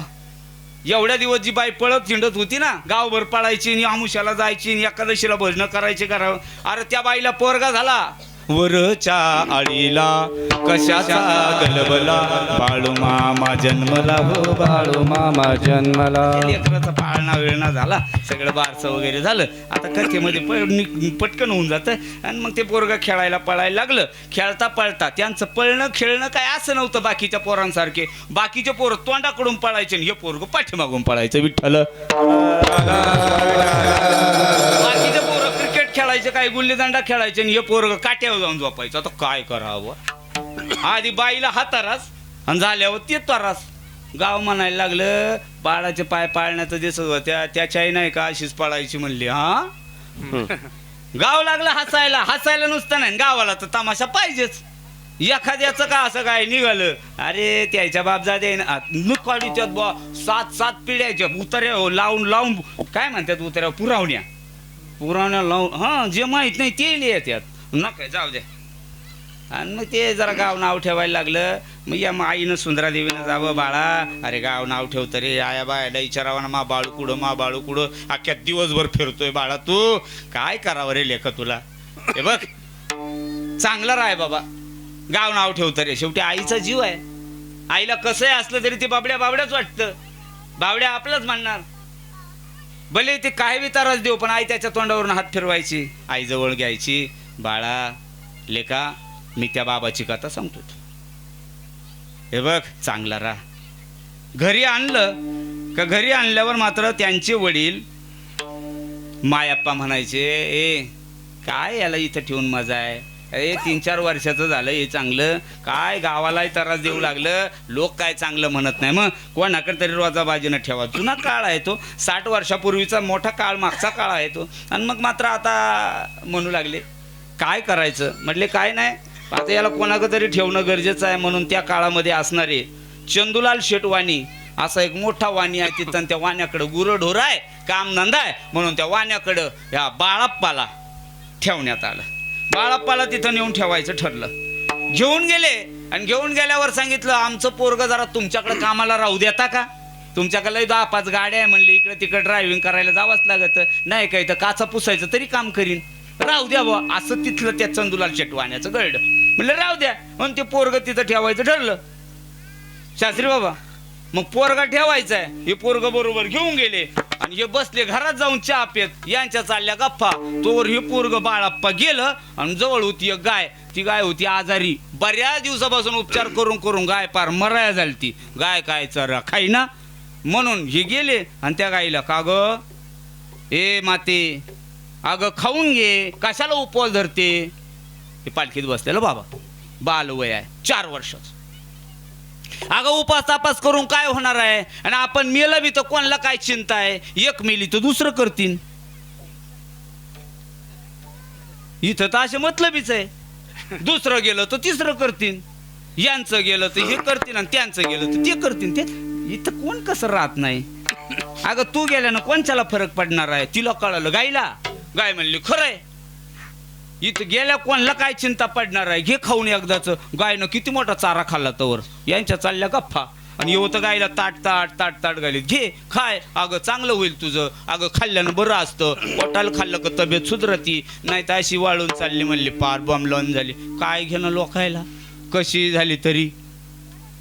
एवढ्या दिवस जी बाई पळत हिंडत होती ना, गावभर पळायची आणि आमुष्याला जायची आणि एकादशीला भजन करायचे करावं. अरे त्या बाईला पोरगा झाला. वरच्या आळीला कशाचा गलबला, बाळू मामा जन्मला हो, बाळू मामा जन्मला. लेकराचा पाळणा वेळणा झाला, सगळं बारसं वगैरे झालं. आता कथेमध्ये पटकन होऊन जातं. आणि मग ते पोरगा खेळायला पळायला लागलं. खेळता पळता त्यांचं पळणं खेळणं काय असं नव्हतं बाकीच्या पोरांसारखे. बाकीचे पोरं तोंडाकडून पळायचे आणि हे पोरग पाठीमागून पळायचं. विठ्ठल बाकीचे पोरं क्रिकेट खेळायचे, काय गुल्लीदंडा खेळायचे, आणि हे पोरग काट्यावर जाऊन झोपायचं. आता काय करावं. आधी बाईला हा तरास आणि झाल्यावर ते तरास. गाव म्हणायला लागलं बाळाचे पाय पाळण्याचं दिसत होत्या, त्याच्याही नाही का अशीच पळायची म्हणली. हा गाव लागलं हसायला. हसायला नुसतं नाही, गावाला तर तमाशा पाहिजेच. एखाद्याचं का असं काय निघालं, अरे त्याच्या बापजादे नुकाडी त्यात बा 7 पिढ्याच्या उतऱ्या लावून लावून काय म्हणतात, उतऱ्या पुरावण्या लावून, हा जे माहित नाही ते लिहितात. नका जाऊ द्या. आणि मग ते जरा गाव नाव ठेवायला लागलं. मग या आईनं सुंदरादेवीनं जावं, बाळा अरे गाव नाव ठेवतं रे. आया बायला विचारावं ना, मा बाळू कुडं अख्ख्या दिवसभर फिरतोय बाळा, तू काय करावं रे लेखा तुला. हे बघ चांगलं राय बाबा, गाव नाव ठेवतं रे. शेवटी आईचा जीव आहे. आईला कसंही असलं तरी ते बाबड्याच वाटतं. बावड्या आपलंच म्हणणार. भले ते काय बी त्रास देऊ, पण आई त्याच्या तोंडावरून हात फिरवायची, आई जवळ घ्यायची. बाळा लेका मी त्या बाबाची कथा सांगतो, हे बघ चांगला राहा. घरी आणलं का, घरी आणल्यावर मात्र त्यांचे वडील मायाप्पा म्हणायचे, काय याला इथं ठेवून मजा आहे. 3-4 वर्षाचं झालं हे चांगलं, काय गावालाही त्रास देऊ लागलं. लोक काय चांगलं म्हणत नाही. मग कोणाकडे तरी रोजाबाजीनं ठेवा. जुना काळ आहे तो, 60 वर्षापूर्वीचा मोठा काळ, मागचा काळ आहे तो. आणि मग मात्र आता म्हणू लागले काय करायचं. म्हटले काय नाही, आता याला कोणाकडे तरी ठेवणं गरजेचं आहे. म्हणून त्या काळामध्ये असणारे चंदूलाल शेठ वाणी असा एक मोठा वाणी आहे तिथं. त्या वाण्याकडं गुरढोर आहे, काम धंदा आहे, म्हणून त्या वाण्याकडं या बाळप्पाला ठेवण्यात आलं. बाळप्पाला तिथं नेऊन ठेवायचं ठरलं. घेऊन गेले आणि घेऊन गेल्यावर सांगितलं, आमचं पोरग जरा तुमच्याकडे कामाला राहू देता का, तुमच्याकडे 10-5 गाड्या आहे म्हणले, इकडे तिकडे ड्रायव्हिंग करायला जावंच लागत नाही, काही तर काचा पुसायचं तरी काम करीन, राहू द्या बुवा. असं तिथलं त्या चंदूलाल शेटवाण्याचं गळड. म्हणलं राहू द्या. म्हणून ते पोरग तिथं ठेवायचं ठरलं. शास्त्री बाबा मग पोरगा ठेवायचा आहे, हे पोरग बरोबर घेऊन गेले आणि हे बसले घरात जाऊन चहा पेत. यांच्या चालल्या गप्पा. तोवर हे पोरग बाळाप्पा गेलं आणि जवळ होती एक गाय. ती गाय होती आजारी. बऱ्याच दिवसापासून उपचार करून करून गाय पार मराया झाली. ती गाय काय चरा खाई ना, म्हणून हे गेले आणि त्या गाईला का ग ए माते, अगं खाऊन घे, कशाला उपवास धरते. हे पालखीत बसलेलं बाबा, बालवय आहे 4 वर्षाचं. अगं उपास तापास करून काय होणार आहे, आणि आपण मेलं बी तर कोणाला काय चिंता आहे. एक मेली तर दुसरं करतीन. इथं तर असे मतलबीच आहे. दुसरं गेलं तर तिसरं करतीन, यांचं गेलं तर हे करतीन आणि त्यांचं गेलं तर ते करतीन. ते इथं कोण कसं राहत नाही. अगं तू गेल्यानं कोणच्याला फरक पडणार आहे. तिला कळलं गायला. गाय म्हणली खरंय, इथं गेल्या कोणाला काय चिंता पडणार आहे. घे खाऊन एकदाच. गायनं किती मोठा चारा खाल्ला तवर. यांच्या चालल्या गप्पा आणि येवतं गायला ताट ताट ताट ताट घालीत. घे खाय, अगं चांगलं होईल तुझं, अगं खाल्ल्यानं बरं असतं. पोटाला खाल्लं का तब्येत सुधरती, नाही तर अशी वाळून चालली म्हणली पार बॉम्ब लावून झाली. काय घेणं लोकायला, कशी झाली तरी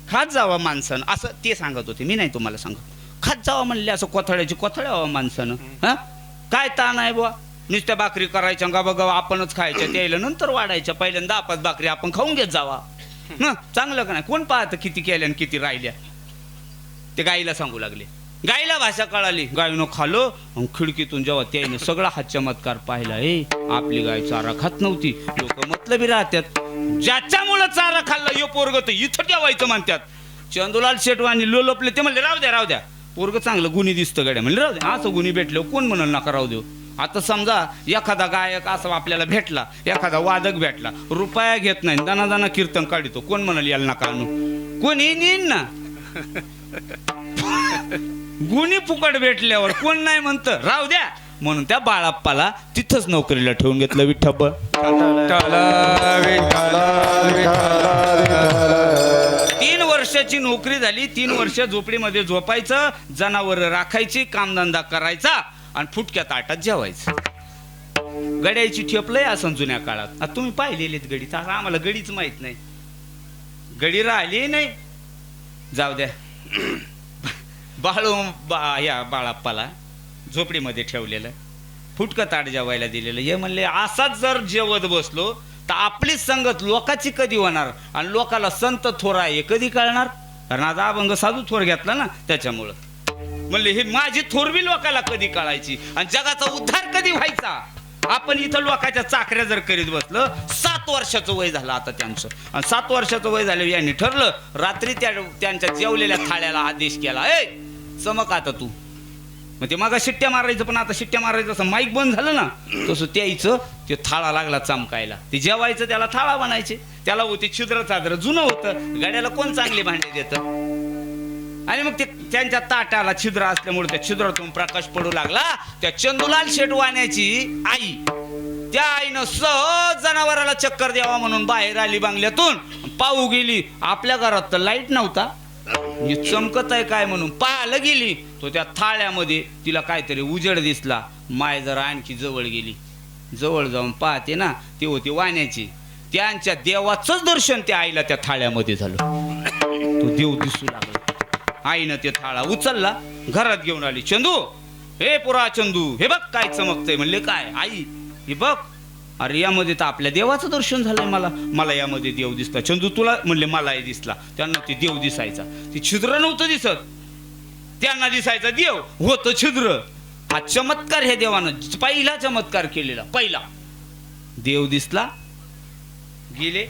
खात जावा माणसानं. असं ते सांगत होते, मी नाही तुम्हाला सांगत. खात जावा म्हणले असं कोथळ्याची कोथळ्या व्हावं माणसानं. हा काय ताण आहे बुवा. नुसत्या भाकरी करायच्या गावा गावा आपणच खायच्या, त्याला नंतर वाढायच्या. पहिल्यांदा 10-5 भाकरी आपण खाऊन घेत जावा ना, चांगलं का नाही. कोण पाहतं किती केल्या आणि किती राहिल्या. ते गाईला सांगू लागले. गाईला भाषा कळाली. गायनं खालो आणि खिडकीतून जेव्हा त्याने सगळा हा चमत्कार पाहिला. आपली गाय चारा खात नव्हती. लोक मतलबी राहतात. ज्याच्यामुळे चारा खाल्ला हे पोरग तर इथं ठेवायचं म्हणतात. चंदूलाल शेटवानी लोलपले. ते म्हणले राहू द्या राहू द्या, पोरग चांगलं गुणी दिसतं गड्या. म्हणले राहू द्या, असं गुणी भेटलं कोण म्हणून नका राहू देऊ. आता समजा एखादा गायक असं आपल्याला भेटला, एखादा वादक भेटला, रुपया घेत नाही, दाना कीर्तन काढतो, कोण म्हणाल याला नका आणू. कोणी नेईन ना. गुणी फुकट भेटल्यावर कोण नाही म्हणतं राहू द्या. म्हणून त्या बाळाप्पाला तिथंच नोकरीला ठेवून घेतलं. विठ्ठल 3 वर्षाची नोकरी झाली. 3 वर्ष झोपडीमध्ये झोपायचं, जनावर राखायची, कामधंदा करायचा आणि फुटक्या ताटात जेवायचं. गड्याची ठेपलंय असं जुन्या काळात. आता तुम्ही पाहिलेलीत गडी, तर आम्हाला गडीच माहित नाही. गडी राहिली नाही. जाऊ द्या. या बाळाप्पाला झोपडीमध्ये ठेवलेलं, फुटकं ताट जेवायला दिलेलं. हे म्हणले असाच जर जेवत बसलो तर आपलीच संगत लोकाची कधी होणार आणि लोकाला संत थोर आहे कधी कळणार. कारण आज अभंग साधू थोर घेतला ना, त्याच्यामुळं म्हणले हे माझी थोरवी लोकाला कधी कळायची आणि जगाचा उद्धार कधी व्हायचा. आपण इथं लोकांच्या चाकऱ्या जर करीत बसलं. 7 वर्षाचं वय झालं आता त्यांचं. आणि 7 वर्षाचं वय झालं यांनी ठरलं रात्री त्यांच्या जेवलेल्या थाळ्याला आदेश केला, चमक आता तू. मग ते मागा शिट्ट्या मारायचं, पण आता शिट्ट्या मारायचं असं माईक बंद झालं ना, तसं त्याचं ते थाळा लागला चमकायला. ते जेवायचं त्याला थाळा बनायचे. त्याला होते छिद्र चादर, जुनं होतं. गाड्याला कोण चांगले भांडे देतं. आणि मग ते त्यांच्या ताटाला छिद्र असल्यामुळे त्या छिद्रातून प्रकाश पडू लागला. त्या चंदूलाल शेटवाण्याची आई, त्या आईनं सहज जनावराला चक्कर द्यावा म्हणून बाहेर आली बंगल्यातून. पाहू गेली आपल्या घरात तर लाईट नव्हता. चमकत आहे काय म्हणून पाहायला गेली, तो त्या थाळ्यामध्ये तिला काहीतरी उजेड दिसला. माय जरा आणखी जवळ गेली. जवळ जाऊन पाहते ना, ती होती वाण्याची. त्यांच्या देवाचंच दर्शन त्या आईला त्या थाळ्यामध्ये झालं. तो देव दिसू लागला. आईनं ते थाळा उचलला, घरात घेऊन आली. चंदू, हे पुरा चंदू, हे बघ काय चमकतंय. म्हणले काय आई, हे बघ. अरे यामध्ये तर आपल्या देवाचं दर्शन झालंय. मला यामध्ये देव दिसला. चंदू तुला? म्हणले मलाही दिसला. त्यांना ते देव दिसायचा. ते छिद्र नव्हतं दिसत, त्यांना दिसायचा देव होतं छिद्र. हा चमत्कार हे देवानं पहिला चमत्कार केलेला. पहिला देव दिसला. गेले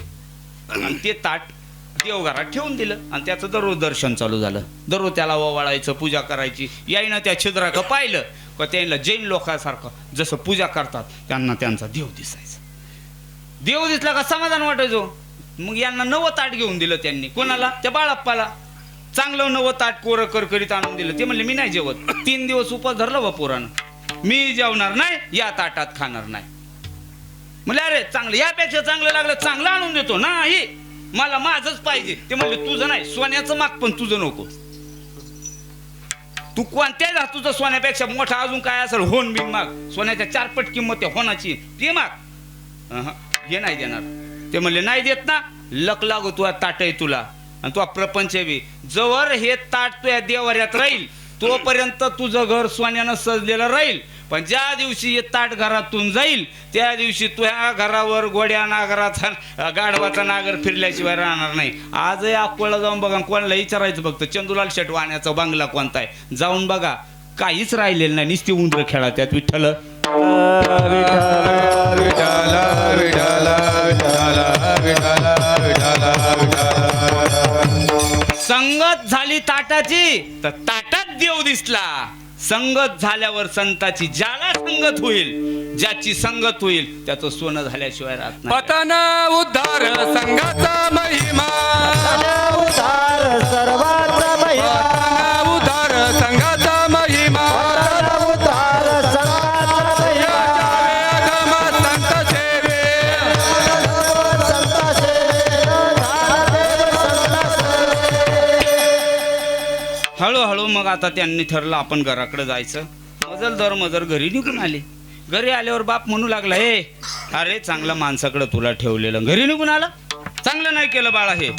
आणि ते ताट देवघरात ठेवून दिलं आणि त्याचं दररोज दर्शन चालू झालं. दररोज त्याला ओवाळायचं, पूजा करायची. याईनं त्या छिद्राकडं पाहिलं का त्यांना जैन लोकांसारखं जसं पूजा करतात त्यांना त्यांचा देव दिसायचा. देव दिसला का समाधान वाटायचं. मग यांना 9 ताट घेऊन दिलं त्यांनी. कोणाला? त्या बाळाप्पाला. चांगलं 9 ताट कोरं करकरीत आणून दिलं. ते म्हणले मी नाही जेवत. 3 दिवस उपास धरला बा पोरानं. मी जेवणार नाही, या ताटात खाणार नाही. म्हणले अरे चांगलं, यापेक्षा चांगलं लागलं चांगलं आणून देतो. नाही, मला माझंच पाहिजे. ते म्हणले तुझं नाही, सोन्याचं माग पण तुझं नको. तू कोणत्याही धातूचं सोन्यापेक्षा मोठा अजून काय असेल होन बिन माग, सोन्याच्या 4 पट किंमत आहे होनाची, ती माग. हे नाही देणार. ते म्हणले नाही देत ना, लक लागू तुला ताट आहे तुला आणि तुला प्रपंच बी. जवळ हे ताट तुझ्या देवाऱ्यात राहील तोपर्यंत तुझं घर सोन्यानं सजलेलं राहील. पण ज्या दिवशी हे ताट घरातून जाईल त्या दिवशी तुझ्या घरावर गोड्या नागराचा गाढवाचा नागर फिरल्याशिवाय राहणार नाही. आजही अकोला जाऊन बघा, कोणाला विचारायचं फक्त चंदूलाल शेट वाण्याचा बांगला कोणता आहे, जाऊन बघा काहीच राहिलेलं नाही, नुसती उंदरं खेळा त्यात. विठ्ठल संगत झाली ताटाची तर ताटात देव दिसला. संगत झाल्यावर संताची, ज्याला संगत होईल, ज्याची संगत होईल त्याचं सोनं झाल्याशिवाय राहत नाही.
पतन उद्धार संघाचा महिमा,
उद्धार सर्वांचा महिमा,
पतन उद्धार संघाचा महिमा,
उद्धार सर्वांचा महिमा.
अगम संत सेवे,
संत सेवेनं झाला देव संत सेवे.
हळूहळू मग आता त्यांनी ठरलं आपण घराकडे जायचं. मजल दर मजल घरी निघून आले. घरी आल्यावर बाप म्हणू लागला, हे अरे चांगला माणसाकडे तुला ठेवलेलं, घरी निघून आला, चांगलं नाही केलं बाळा, हे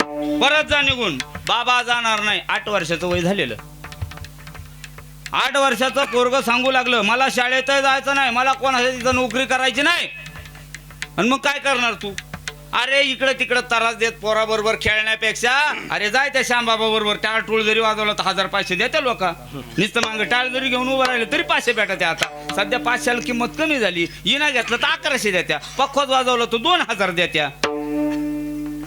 परत जा निघून. बाबा जाणार नाही. 8 वर्षाचं वय झालेलं. 8 वर्षाचं पोरगं सांगू लागलं, मला शाळेत जायचं नाही, मला कोणाच्या तिथं नोकरी करायची नाही. आणि मग काय करणार तू? अरे इकडे तिकडे त्रास देत पोराबरोबर खेळण्यापेक्षा अरे जाय त्या श्यामबाबा बरोबर, टाळ टूळ जरी वाजवलं तर 1000 500 देते लोक. नुसतं मागं टाळ जरी घेऊन उभं राहिलं तरी 500 भेटते. आता सध्या 500ला किंमत कमी झाली. इना घेतलं तर 1100 देत्या, पक्खोत वाजवलं तर 2000 देत्या.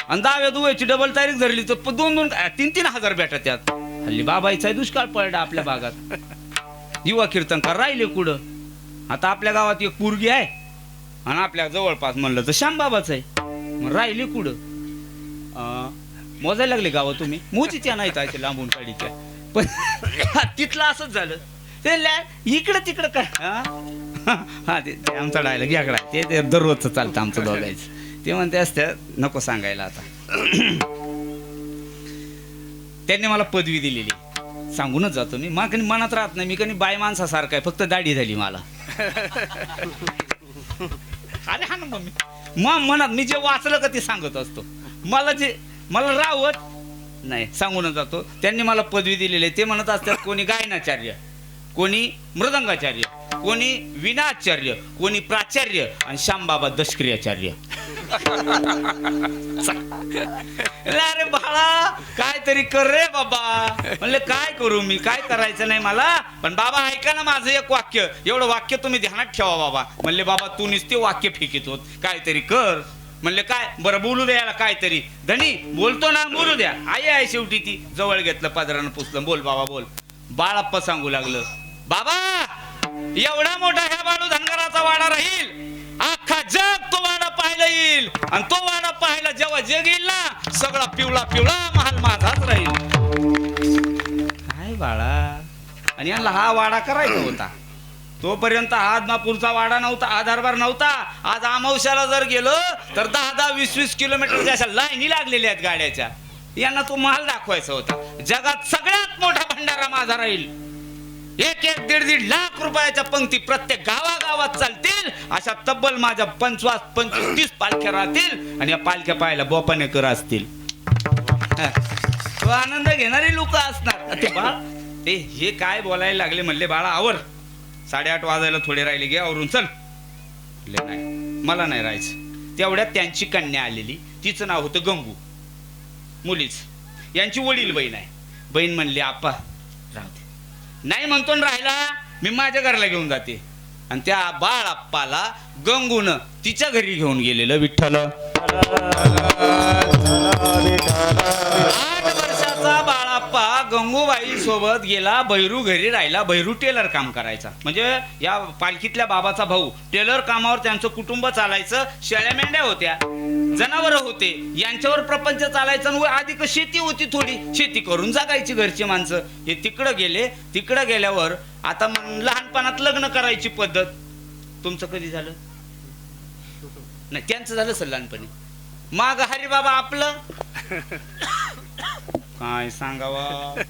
आणि 10व्या दुव्याची डबल तारीख धरली तर 2-2 3-3 हजार भेटत्यात. हल्ली बाबाईचा दुष्काळ पडला आपल्या भागात. युवा कीर्तनकार राहिले कुठं? आता आपल्या गावात एक पोरगी आहे आणि आपल्या जवळपास म्हणलं तर श्यामबाबाच आहे. मग राहिली कुठं? मोजायला लागले गावं तुम्ही? मोजीच्या नाहीत असे लांबून काढीच्या. पण तिथलं असंच झालं. ते इकडं तिकडं काय हा ते आमचा डायलॉग याकडा ते दररोजचं चालतं आमचं दोघायचं. ते म्हणते असते नको सांगायला. आता त्यांनी मला पदवी दिलेली, सांगूनच जातो मी. मग कधी मनात राहत नाही, मी कधी बाय माणसासारखं आहे, फक्त दाढी झाली मला. अरे हा ना मम्मी, मग मनात मी जे वाचलं का ते सांगत असतो. मला रावत नाही, सांगूनच जातो. त्यांनी मला पदवी दिलेली आहे. ते म्हणत असतात कोणी गायनाचार्य, कोणी मृदंगाचार्य, कोणी विनाचार्य, कोणी प्राचार्य आणि श्यामबाबा दशक्रियाचार्य. अरे बाळा काहीतरी कर रे बाबा. म्हणले काय करू मी, काय करायचं नाही मला. पण बाबा ऐका ना माझं एक वाक्य, एवढं वाक्य तुम्ही ध्यानात ठेवा बाबा. म्हणले बाबा तू नुसते वाक्य फेकीत होत, काहीतरी कर. म्हणले काय बरं बोलू द्या याला काहीतरी. धनी बोलतो ना, बोलू द्या. आई आहे शेवटी ती. जवळ घेतलं, पदरानं पुसलं. बोल बाबा बोल. बाळाप्पा सांगू लागलं, बाबा एवढा मोठा ह्या बाळू धनगराचा वाडा राहील, अख्खा जग तो वाडा पाहायला येईल. आणि तो वाडा पाहायला जेव्हा जग येईल ना, सगळा पिवळा पिवळा महाल माझाच राहील. काय बाळा. आणि यांना हा वाडा करायचा होता. तोपर्यंत हा आदमापूरचा वाडा नव्हता, आधारबार नव्हता. आज अमावश्याला जर गेलो तर 10-10, 20-20 किलोमीटरच्या अशा लाईनी लागलेल्या आहेत गाड्याच्या. यांना तो महाल दाखवायचा होता. जगात सगळ्यात मोठा भंडारा माझा राहील. 1-1, 1.5 लाख रुपयाच्या पंक्ती प्रत्येक गावागावात चालतील. अशा तब्बल माझ्या 25-30 पालख्या राहतील. आणि या पालख्या पाहायला बोपानेकर असतील. तो आनंद घेणारे लोक असणार. ते बाळ ते हे काय बोलायला लागले. म्हणले बाळा आवर, 8:30 वाजायला थोडे राहिले, घे आवरून चल. नाही मला नाही राहायचं. तेवढ्यात त्यांची कन्या आलेली. तिचं नाव होतं गंगू, मुलीच. यांची वडील बहीण आहे. बहीण म्हणली आप्पा राहू दे. नाही म्हणतो ना राहिला, मी माझ्या घराला घेऊन जाते. आणि त्या बाळाप्पाला गंगून तिच्या घरी घेऊन गेलेलं. विठ्ठल 8 वर्षाचा बाळाप्पा गंगूबाई सोबत गेला. भैरू घरी राहिला. भैरू टेलर काम करायचा. म्हणजे या पालखीतल्या बाबाचा भाऊ. टेलर कामावर त्यांचं कुटुंब चालायचं. शेळ्या मेंढ्या होत्या, जनावर होते, यांच्यावर प्रपंच चालायचा. आधी शेती होती, थोडी शेती करून जगायची घरची माणसं. हे तिकडं गेले. तिकडं गेल्यावर आता लहानपणात लग्न करायची पद्धत. तुमचं कधी झालं नाही? त्यांचं झालं सर लहानपणी. माग हरी बाबा आपलं काय माय सांगावा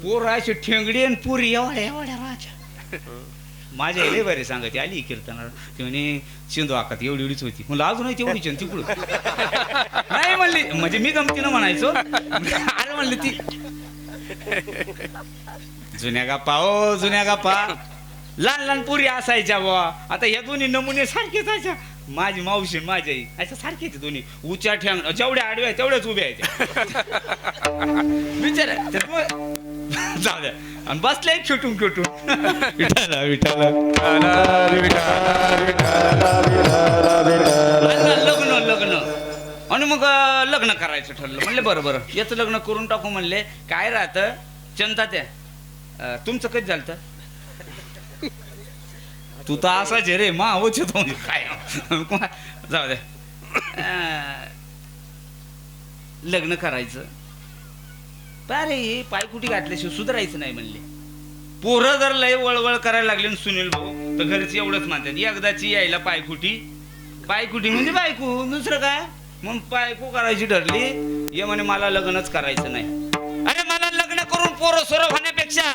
पोराची ठेंगडी आणि पुरी एवढ्या एवढ्या राजा माझ्या लय बरे सांगते आली कीर्तनाला ते म्हणे शिंदू आकात एवढी एवढीच होती म्हणलं अजूनही तेवढीच आहे तिकडून नाही म्हणली म्हणजे मी गमतीनं म्हणायचो अरे म्हणली ती जुन्या गप्पा हो जुन्या गप्पा लहान लहान पुरी असायच्या बुवा आता या दोन्ही नमुने सारखेच अशा माझी मावशी माझी आई अशा सारखेच दोन्ही उच्या ठेंग जेवढ्या आडव्या तेवढ्याच उभ्या आहेत विचार जाऊ द्या आणि बसले खेटून खेटून विठाला विठाला लग्न लग्न आणि मग लग्न करायचं ठरलं म्हणले बरं बरं याचं लग्न करून टाकू म्हणले काय राहतं चंता त्या तुमचं कधी झालं तू तर असाच रे मा होच काय जाऊ दे लग्न करायचं अरे हे पायकुटी घातल्याशिवाय सुधारायचं नाही म्हणले पोरं जर लय वळवळ करायला लागले सुनील भाऊ तर घरची एवढंच म्हणतात एकदाची यायला पायकुटी पायकुटी म्हणजे बायको दुसरं काय मग बायको करायची ठरली ये म्हणे मला लग्नच करायचं नाही अरे मला लग्न करून पोरं सोरं होण्यापेक्षा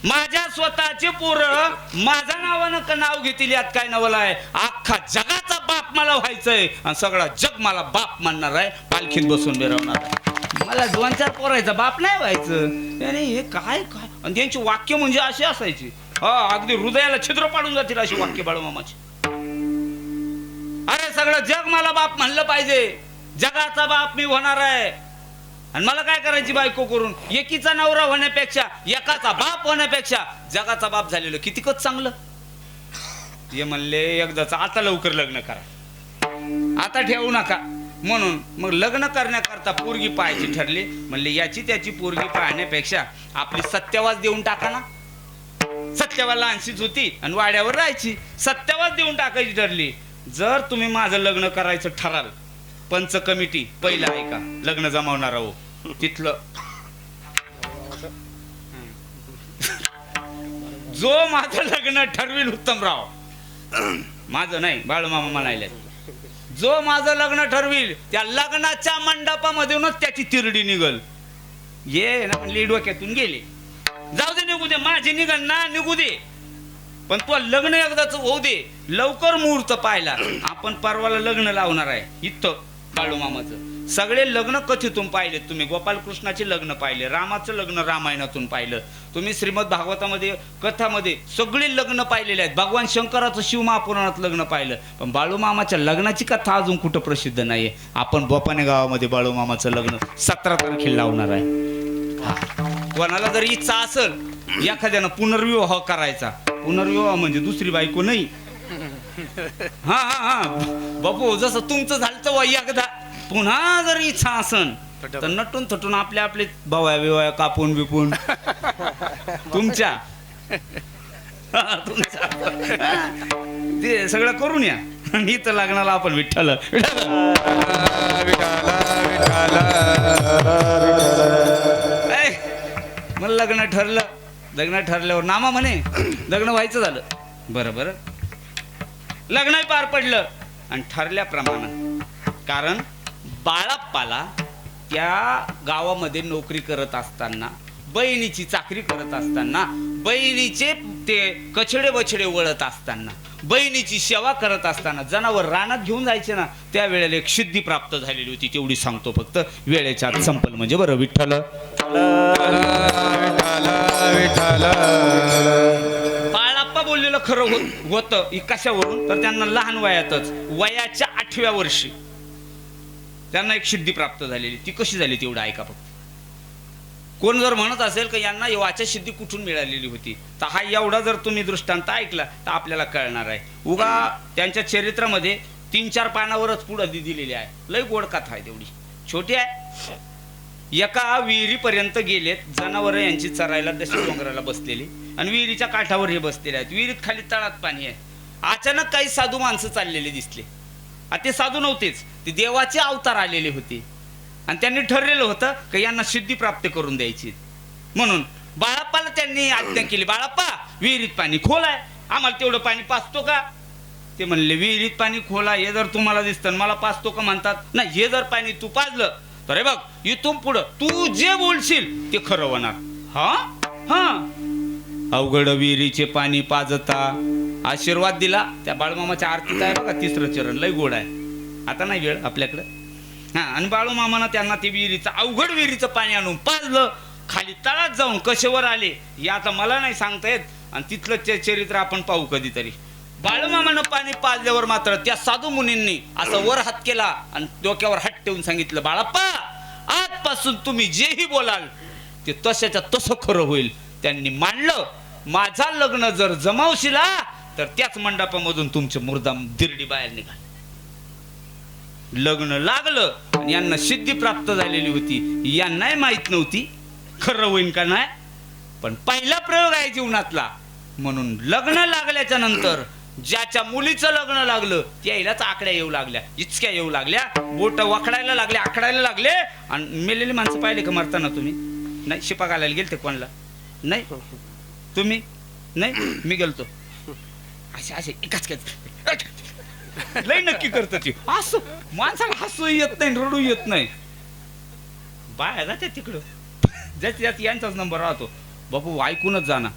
माझ्या स्वतःचे पोरं माझ्या नावानं नाव घेतील यात काय नवल आहे अख्खा जगाचा बाप मला व्हायचंय आणि सगळा जग मला बाप मानणार आहे पालखीत बसून मिरवणार आहे मला 2-4 पोरायचा बाप नाही व्हायचं आणि हे काय काय आणि त्यांची वाक्य म्हणजे अशी असायची हा अगदी हृदयाला छिद्र पाडून जातील अशी वाक्य बाळूमामाची अरे सगळं जग मला बाप म्हणलं पाहिजे जगाचा बाप मी होणार आहे आणि मला काय करायची बायको करून एकीचा नवरा होण्यापेक्षा एकाचा बाप होण्यापेक्षा जगाचा बाप झालेलं कितीकच चांगलं हे म्हणले एकदाच आता लवकर लग्न करा आता ठेवू नका म्हणून मग लग्न करण्याकरता पोरगी पाहायची ठरली म्हणले याची त्याची पोरगी पाहण्यापेक्षा आपली सत्यावास देऊन टाका ना सत्यावास लहानशीच होती आणि वाड्यावर राहायची सत्यावास देऊन टाकायची ठरली जर तुम्ही माझं लग्न करायचं ठराल पंच कमिटी पहिला ऐका लग्न जमावणार आहो तिथलं जो माझं लग्न ठरविल उत्तमराव माझं नाही बाळूमामा म्हणायला जो माझं लग्न ठरविल त्या लग्नाच्या मंडपामधूनच त्याची तिरडी निघल ये ना म्हणले डोक्यातून गेले जाऊ दे निघू दे माझी निघल ना निघू दे पण तो लग्न एकदाच होऊ दे लवकर मुहूर्त पाहिला आपण परवाला लग्न लावणार आहे इथं बाळूमामाचं सगळे लग्न कथेतून पाहिले तुम्ही गोपालकृष्णाचे लग्न पाहिले रामाचं लग्न रामायणातून पाहिलं तुम्ही श्रीमद भागवतामध्ये कथामध्ये सगळे लग्न पाहिलेले आहेत भगवान शंकराचं शिव महापुराणात लग्न पाहिलं पण बाळूमामाच्या लग्नाची कथा अजून कुठं प्रसिद्ध नाहीये आपण बोपाने गावामध्ये बाळूमामाचं लग्न 17 तारखेला लावणार आहे कोणाला जर इच्छा असेल एखाद्यानं पुनर्विवाह करायचा पुनर्विवाह म्हणजे दुसरी बायको नाही हा हा हा बापू जसं तुमचं झालं वय एकदा पुन्हा जर इच्छा असन तर नटून थटून आपले आपले भावया बिवया कापून बिपून तुमच्या ते सगळं करून या आणि इथं लग्नाला आपण विठ्ठल मग लग्न ठरलं लग्न ठरल्यावर नामा म्हणे लग्न व्हायचं झालं बरं बरं लग्न पार पडलं आणि ठरल्याप्रमाणे कारण बाळाप्पाला त्या गावामध्ये नोकरी करत असताना बहिणीची चाकरी करत असताना बहिणीचे ते कचडे बछडे वळत असताना बहिणीची सेवा करत असताना जनावर रानात घेऊन जायचे ना त्यावेळेला एक सिद्धी प्राप्त झालेली होती तेवढी सांगतो फक्त वेळेच्या आत संपल म्हणजे बरं विठ्ठल बाळाप्पा बोललेलं खरं होतं कशावरून तर त्यांना लहान वयातच वयाच्या 8व्या वर्षी त्यांना एक सिद्धी प्राप्त झालेली ती कशी झाली तेवढं ऐका फक्त कोण जर म्हणत असेल की यांना वाचा सिद्धी कुठून मिळालेली होती तर हा एवढा जर तुम्ही दृष्टांत ऐकला तर आपल्याला कळणार आहे उगा त्यांच्या चरित्रामध्ये 3-4 पानावरच पुढं दिलेली आहे लय गोड कथा आहे तेवढी छोटी आहे एका विहिरीपर्यंत गेलेत जनावर यांची चरायला तशी डोंगराला बसलेली आणि विहिरीच्या काठावर हे बसलेले आहेत विहिरीत खाली तळात पाणी आहे अचानक काही साधू माणसं चाललेले दिसले ते साधू नव्हतेच ते देवाचे अवतार आलेले होते आणि त्यांनी ठरलेलं होतं की यांना सिद्धी प्राप्त करून द्यायची म्हणून बाळाप्पाला त्यांनी आज्ञा केली बाळाप्पा विहिरीत पाणी खोल आहे आम्हाला तेवढं पाणी पाचतो का ते म्हणले विहिरीत पाणी खोल आहे हे जर तुम्हाला दिसतं मला पाचतो का म्हणतात ना हे जर पाणी तू पाजलं तर हे बघ इथून पुढं तू जे बोलशील ते खरं होणार. हा हा अवघड विहिरीचे पाणी पाजता आशीर्वाद दिला. त्या बाळूमामाच्या आरतीत आहे बघा 3रं चरण, लय गोड आहे. आता नाही वेळ आपल्याकडं. हा आणि बाळूमामानं त्यांना ते अवघड विहिरीचं पाणी आणून पाजलं. खाली तळात जाऊन कशावर आले हे आता मला नाही सांगता येत. आणि तिथलं चरित्र आपण पाहू कधीतरी. बाळूमामानं पाणी पाजल्यावर मात्र त्या साधू मुनींनी असं वर हात केला आणि डोक्यावर हात ठेवून सांगितलं, बाळाप्पा आजपासून तुम्ही जेही बोलाल ते तशाच्या तसं खरं होईल. त्यांनी मांडलं. माझा लग्न जर जमावशिला तर त्याच मंडपामधून तुमचे मुर्दाम दिरडी बाहेर निघाल. लग्न लागलं आणि यांना सिद्धी प्राप्त झालेली होती. यांनाही माहित नव्हती खरं होईन का नाही. पण पहिला प्रयोग आहे जीवनातला. म्हणून लग्न लागल्याच्या नंतर ज्याच्या मुलीचं लग्न लागलं त्यालाच आकड्या येऊ लागल्या, इचक्या येऊ लागल्या, बोट वाकडायला लागले, आकडायला लागले. आणि मेलेली माणसं पाहिले का मरताना तुम्ही? नाही. शिपा घालायला गेलते कोणाला? नाही. तुम्ही? नाही. मी गेलतो. असे असे एकाच लय नक्की करत ती. असं माणसाला हसू येत नाही, रडू येत नाही. बाय जाते तिकडं ज्यात यांचाच नंबर राहतो. बापू ऐकूनच जाणार.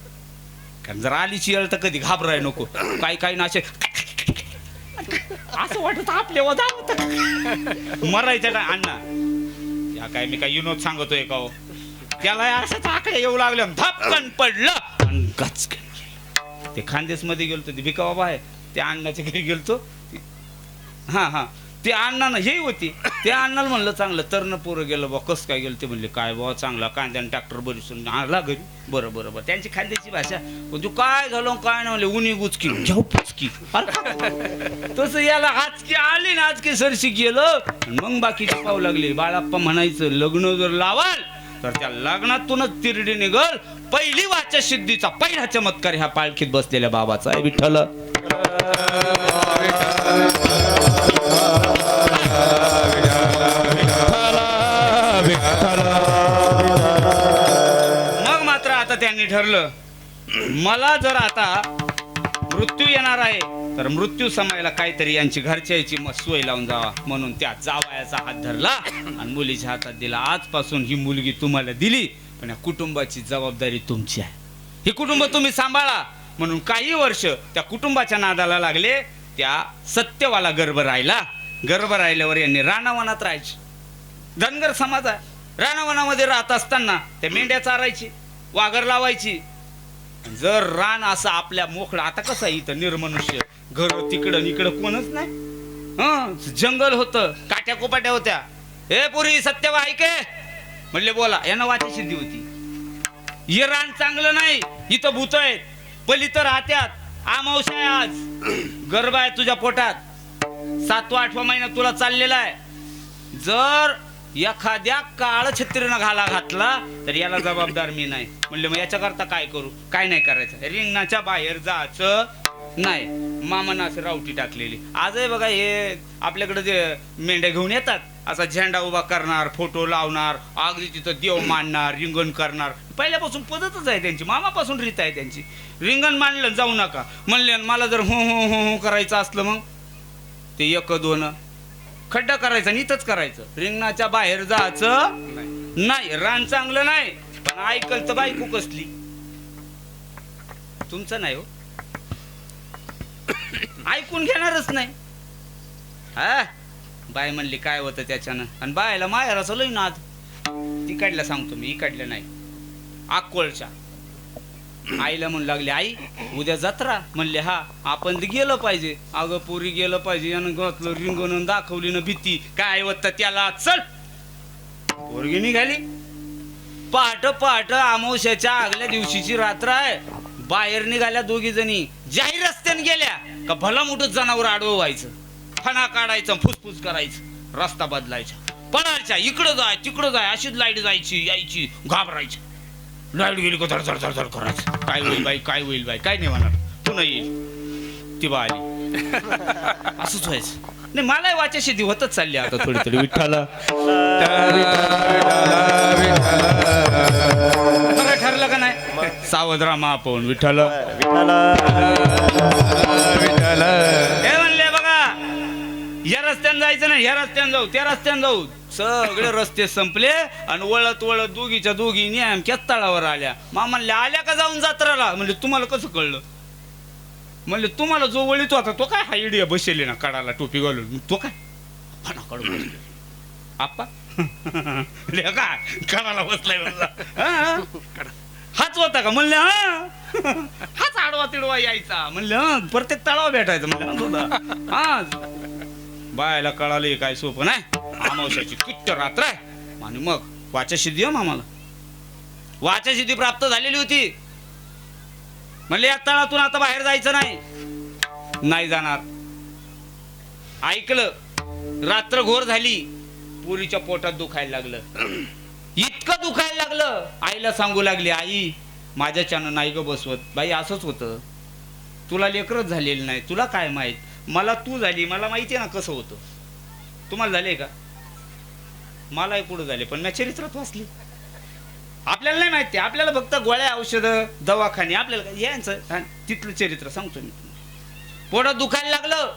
कारण जर आलीची येळ तर कधी घाबराय नको. काही ना असे असं वाटत आपल्या मरायचं का अण्णा. या काय मी काय विनोद सांगतोय का हो. त्याला असंच आकडे येऊ लागले, धपकन पडलं आणि गचकन. ते खानदेश मध्ये गेलतो, ते भिका बाबा आहे त्या अण्णाच्या घरी गेलतो. हा ते अण्णानं हे होती. त्या अण्णाला म्हणलं चांगलं तरण पोरं गेलं बा. कसं काय गेलं? ते म्हणले काय बाबा चांगला कांद्यानं ट्रॅक्टर बरीसून आणला घरी. बरं बरं बरं. त्यांची खांद्याची भाषा. पण तू काय झालं काय नाही म्हणले. उन्ही गुचकी घेऊ पुचकी. तसं याला आजकी आली ना, आजकी सरशी गेलं. मग बाकीचे पाहू लागले. बाळाप्पा म्हणायचं लग्न जर लावाल तर त्या लग्नातूनच तिरडी निघल. पहिली वाचा सिद्धीचा पहिला चमत्कार ह्या पालखीत बसलेल्या बाबाचा आहे. विठ्ठल मग मात्र आता त्यांनी ठरलं, मला जर आता मृत्यू येणार आहे तर मृत्यू समायला काहीतरी यांची घरच्याची सोय लावून जावा. म्हणून त्या जावयाचा हात धरला आणि मुलीच्या हातात दिला. आजपासून ही मुलगी तुम्हाला दिली, पण या कुटुंबाची जबाबदारी तुमची आहे. हे कुटुंब तुम्ही सांभाळा. म्हणून काही वर्ष त्या कुटुंबाच्या नादाला लागले. त्या सत्यवाला गर्भ राहिला. गर्भ राहिल्यावर यांनी रानावनात राहायचे. धनगर समाज आहे. रानावनामध्ये राहत असताना त्या मेंढ्या चारायची, वाघर लावायची. जर रान असं आपल्या मोकळं, आता कसं आहे इथं निर्मनुष्य, घर तिकडं इकडं कोणच नाही. जंगल होतं, काट्या कोपाट्या होत्या. हे पुरी सत्यवा ऐके म्हणले बोला. यांना वाची सिद्धी होती. हे रान चांगलं नाही, इथं भूत आहेत, पलित राहत्यात. अमावस्या आहे आज, गर्भ आहे तुझ्या पोटात, 7वा 8वा महिना तुला चाललेला आहे. जर एखाद्या काळ छत्रीनं घातला तर याला जबाबदार मी नाही. म्हणले मग याच्याकरता काय करू? काय नाही करायचं, रिंगणाच्या बाहेर जायचं नाही. मामानं असं रावटी टाकलेली. आजही बघा हे आपल्याकडे जे मेंढ्या घेऊन येतात, असा झेंडा उभा करणार, फोटो लावणार, अगदी तिथं देव मांडणार, रिंगण करणार. पहिल्यापासून पद्धतच आहे त्यांची, मामापासून रीत आहे त्यांची. रिंगण मांडलं जाऊ नका म्हणले. मला जर हो हो हो हो करायचं असलं मग ते 1-2 खड्डा करायचा आणि इथंच करायचं. रिंगणाच्या बाहेर जायचं नाही. रान चांगलं नाही, पण ऐकल तर बायको कसली तुमचं नाही हो. ऐकून घेणारच नाही. हा बाय म्हणली काय होतं त्याच्यानं. आणि बायला माहेराचं लई नाद. तिकडल्या सांगतो मी, इकडल्या नाही. अक्कोळच्या आईला म्हणू लागले, आई उद्या जत्रा. म्हणले हा. आपण गेलं पाहिजे. अगं पोरी गेलं पाहिजे. यानं घातलं रिंगण, दाखवली ना भीती. काय होतं त्याला. चल पोरगी निघाली. पहाट पहाट अमावस्याच्या आगल्या दिवशीची रात्र आहे. बाहेर निघाल्या दोघी जणी. जाहीर रस्त्याने गेल्या का भला मोठं जनावर आडवं व्हायचं, फणा काढायचं, फुसफुस करायचं, रस्ता बदलायचा, पळायच्या, इकडं जाय तिकडं जाय. अशीच लाईट जायची यायची, घाबरायची. लाईट गेली का धड धड धड करायचं. काय होईल बाई, काय होईल बाई, काय नाही होणार, पुन्हा येईल ती बा आली. असंच व्हायचं. नाही मलाही वाच्याशी होतच चालली आता थोडी थोडी. विठ्ठला बरं ठरलं का नाही? सावध राहा महापौन. विठ्ठल हे म्हणले बघा, या रस्त्याने जायचं नाही, ह्या रस्त्याने जाऊ, त्या रस्त्याने जाऊ. सगळे रस्ते संपले आणि वळत वळत दोघीच्या दोघी नेमक्याच तळावर आल्या. म्हणले आल्या का जाऊन जत्राला? म्हणजे तुम्हाला कसं कळलं? म्हणले तुम्हाला जो वळीत होता तो काय हा इडिया बसेले ना कडाला टोपी घालून, तो काय फणाकडून बसले आप्पा काय कडाला बसलाय म्हणला. हाच होता का? म्हणले हाच आडवा तिडवा यायचा. म्हणलं प्रत्येक तळाव भेटायचं. म्हणलं हा बायला कळालं काय सोपं नाही. अमावस्याची किट्ट रात्र आहे आणि मग वाचासिद्धी आम्हाला वाचासिद्धी प्राप्त झालेली होती. म्हणले या तळातून आता बाहेर जायचं नाही जाणार. ऐकलं, रात्र घोर झाली. पुरीच्या पोटात दुखायला लागलं. इतकं दुखायला लागलं, आईला सांगू लागली, आई माझ्याच्यानं नाही ग बसवत. बाई असंच होतं, तुला लेकरच झालेलं नाही, तुला काय माहित. मला तू झाली, मला माहिती आहे ना कसं होतं. तुम्हाला झाले का? मलाही पुढे झाले, पण मी चरित्रात वाचली. आपल्याला नाही माहिती, आपल्याला फक्त गोळ्या औषधं दवाखाने आपल्याला यांचं तिथलं चरित्र सांगतो मी. पोटात दुखायला लागलं,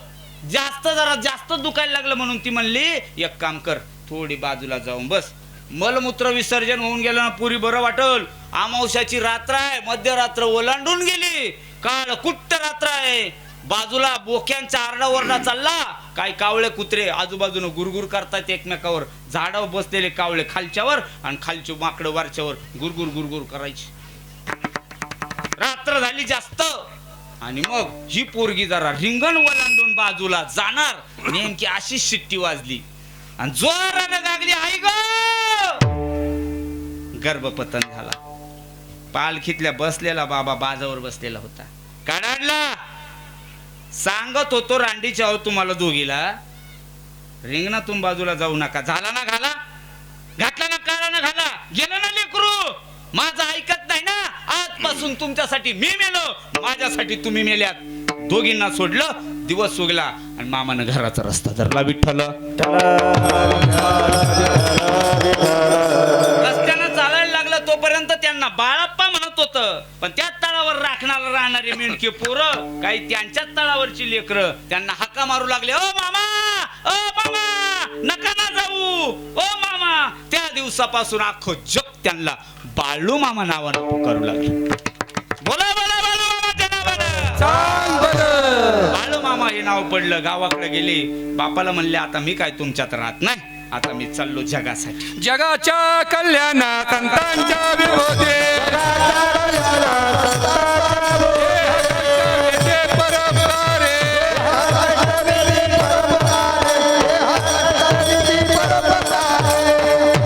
जरा जास्त दुखायला लागलं म्हणून ती म्हणली एक काम कर, थोडी बाजूला जाऊन बस. मलमूत्र विसर्जन होऊन गेलं ना पुरी बरं वाटल. अमावस्याची रात्र आहे, मध्यरात्र ओलांडून गेली, काळ कुट्ट रात्र आहे. बाजूला बोक्यांचा आरडाओरडा चालला. काही कावळे कुत्रे आजूबाजूने गुरगुर करतात एकमेकावर. झाडावर बसलेले कावळे खालच्यावर आणि खालची माकडं वरच्यावर गुरगुर गुरगुर करायची. रात्र झाली जास्त आणि मग ही पोरगी जरा रिंगण ओलांडून बाजूला जाणार, नेमकी अशी शिट्टी वाजली आणि जोरानं गागली, आई ग. गर्भपतन झाला. पालखीतल्या बसलेला बाबा बाजावर बसलेला होता. काढला सांगत होतो रांडीच्या आहोत तुम्हाला दोघीला, रिंगणातून बाजूला जाऊ नका. झाला ना घाला, घातला ना काळा ना घाला, गेलं ना लेकरू. माझं ऐकत नाही ना, आजपासून तुमच्यासाठी मी मेलो, माझ्यासाठी तुम्ही मेल्यात. दोघींना सोडलं, दिवस उगला आणि मामानं घराचा रस्ता धरला. विठ्ठल रस्त्यानं चालायला लागलं तोपर्यंत त्यांना बाळप्पा म्हणत होतं. पण त्याच तळावर राखणाला राहणारे मेंढके पोरं, काही त्यांच्याच तळावरची लेकरं त्यांना हाका मारू लागले, ओ मामा, ओ मामा, नका ना जाऊ, ओ मामा. त्या दिवसापासून अख्खं जग त्यांना बाळू मामा नावानं पुकारू लागले. बोला बोला बाळू मामाच्या नावानं. बाळू मामा हे नाव पडलं. गावाकडे गेले, बापाला म्हणले आता मी काय तुमच्यात राहत नाही, आता मी चाललो जगासाठी.
जगाच्या कल्याणा संतांच्या विरोधे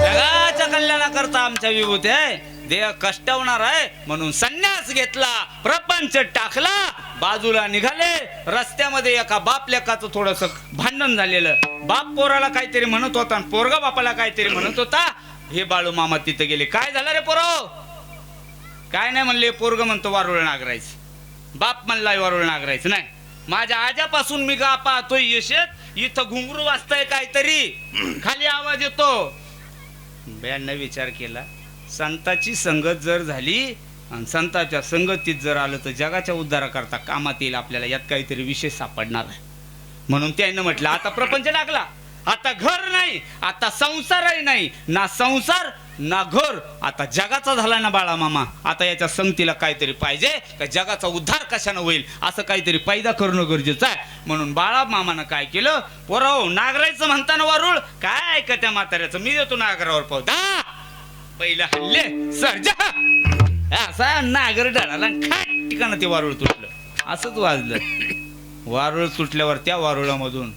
जगाच्या कल्याणाकरता आमच्या विभूती आहे. देह कष्टवणार आहे म्हणून संन्यास घेतला, प्रपंच टाकला, बाजूला निघाले. रस्त्यामध्ये एका बाप लेकाचं थोडस भांडण झालेलं. बाप पोराला काहीतरी म्हणत होता आणि पोरगा बापाला काहीतरी म्हणत होता. हे बाळू मामा तिथे गेले. काय झालं रे पोरो? काय नाही म्हणले. पोरग म्हणतो वारुळ नागरायचं. बाप म्हणला वारुळ नागरायचं नाही. माझ्या आज्यापासून मी गा पाहतोय यशेत, इथं घुंगरू वाजताय काहीतरी, खाली आवाज येतो. ब्यानं विचार केला, संताची संगत जर झाली आणि संताच्या संगतीत जर आलं तर जगाच्या उद्धाराकरता कामात येईल आपल्याला, यात काहीतरी विशेष सापडणार आहे. म्हणून त्यानं म्हटलं आता प्रपंच लागला, आता घर नाही, आता संसारही नाही, ना संसार ना घर, आता जगाचा झाला ना बाळा मामा. आता याच्या संगतीला काहीतरी पाहिजे, का जगाचा उद्धार कशानं होईल असं काहीतरी पैदा करणं गरजेचं आहे. म्हणून बाळा मामानं काय केलं, पोराव नागरायचं म्हणताना वारुळ काय ऐका त्या म्हाताऱ्याचं, मी देतो नागरावर पावता. पहिला हल्ले सर्जा असा नागर डाळाला ठिकाणं ते वारुळ तुटलं. असंच वाजलं. वारुळ तुटल्यावर त्या वारुळामधून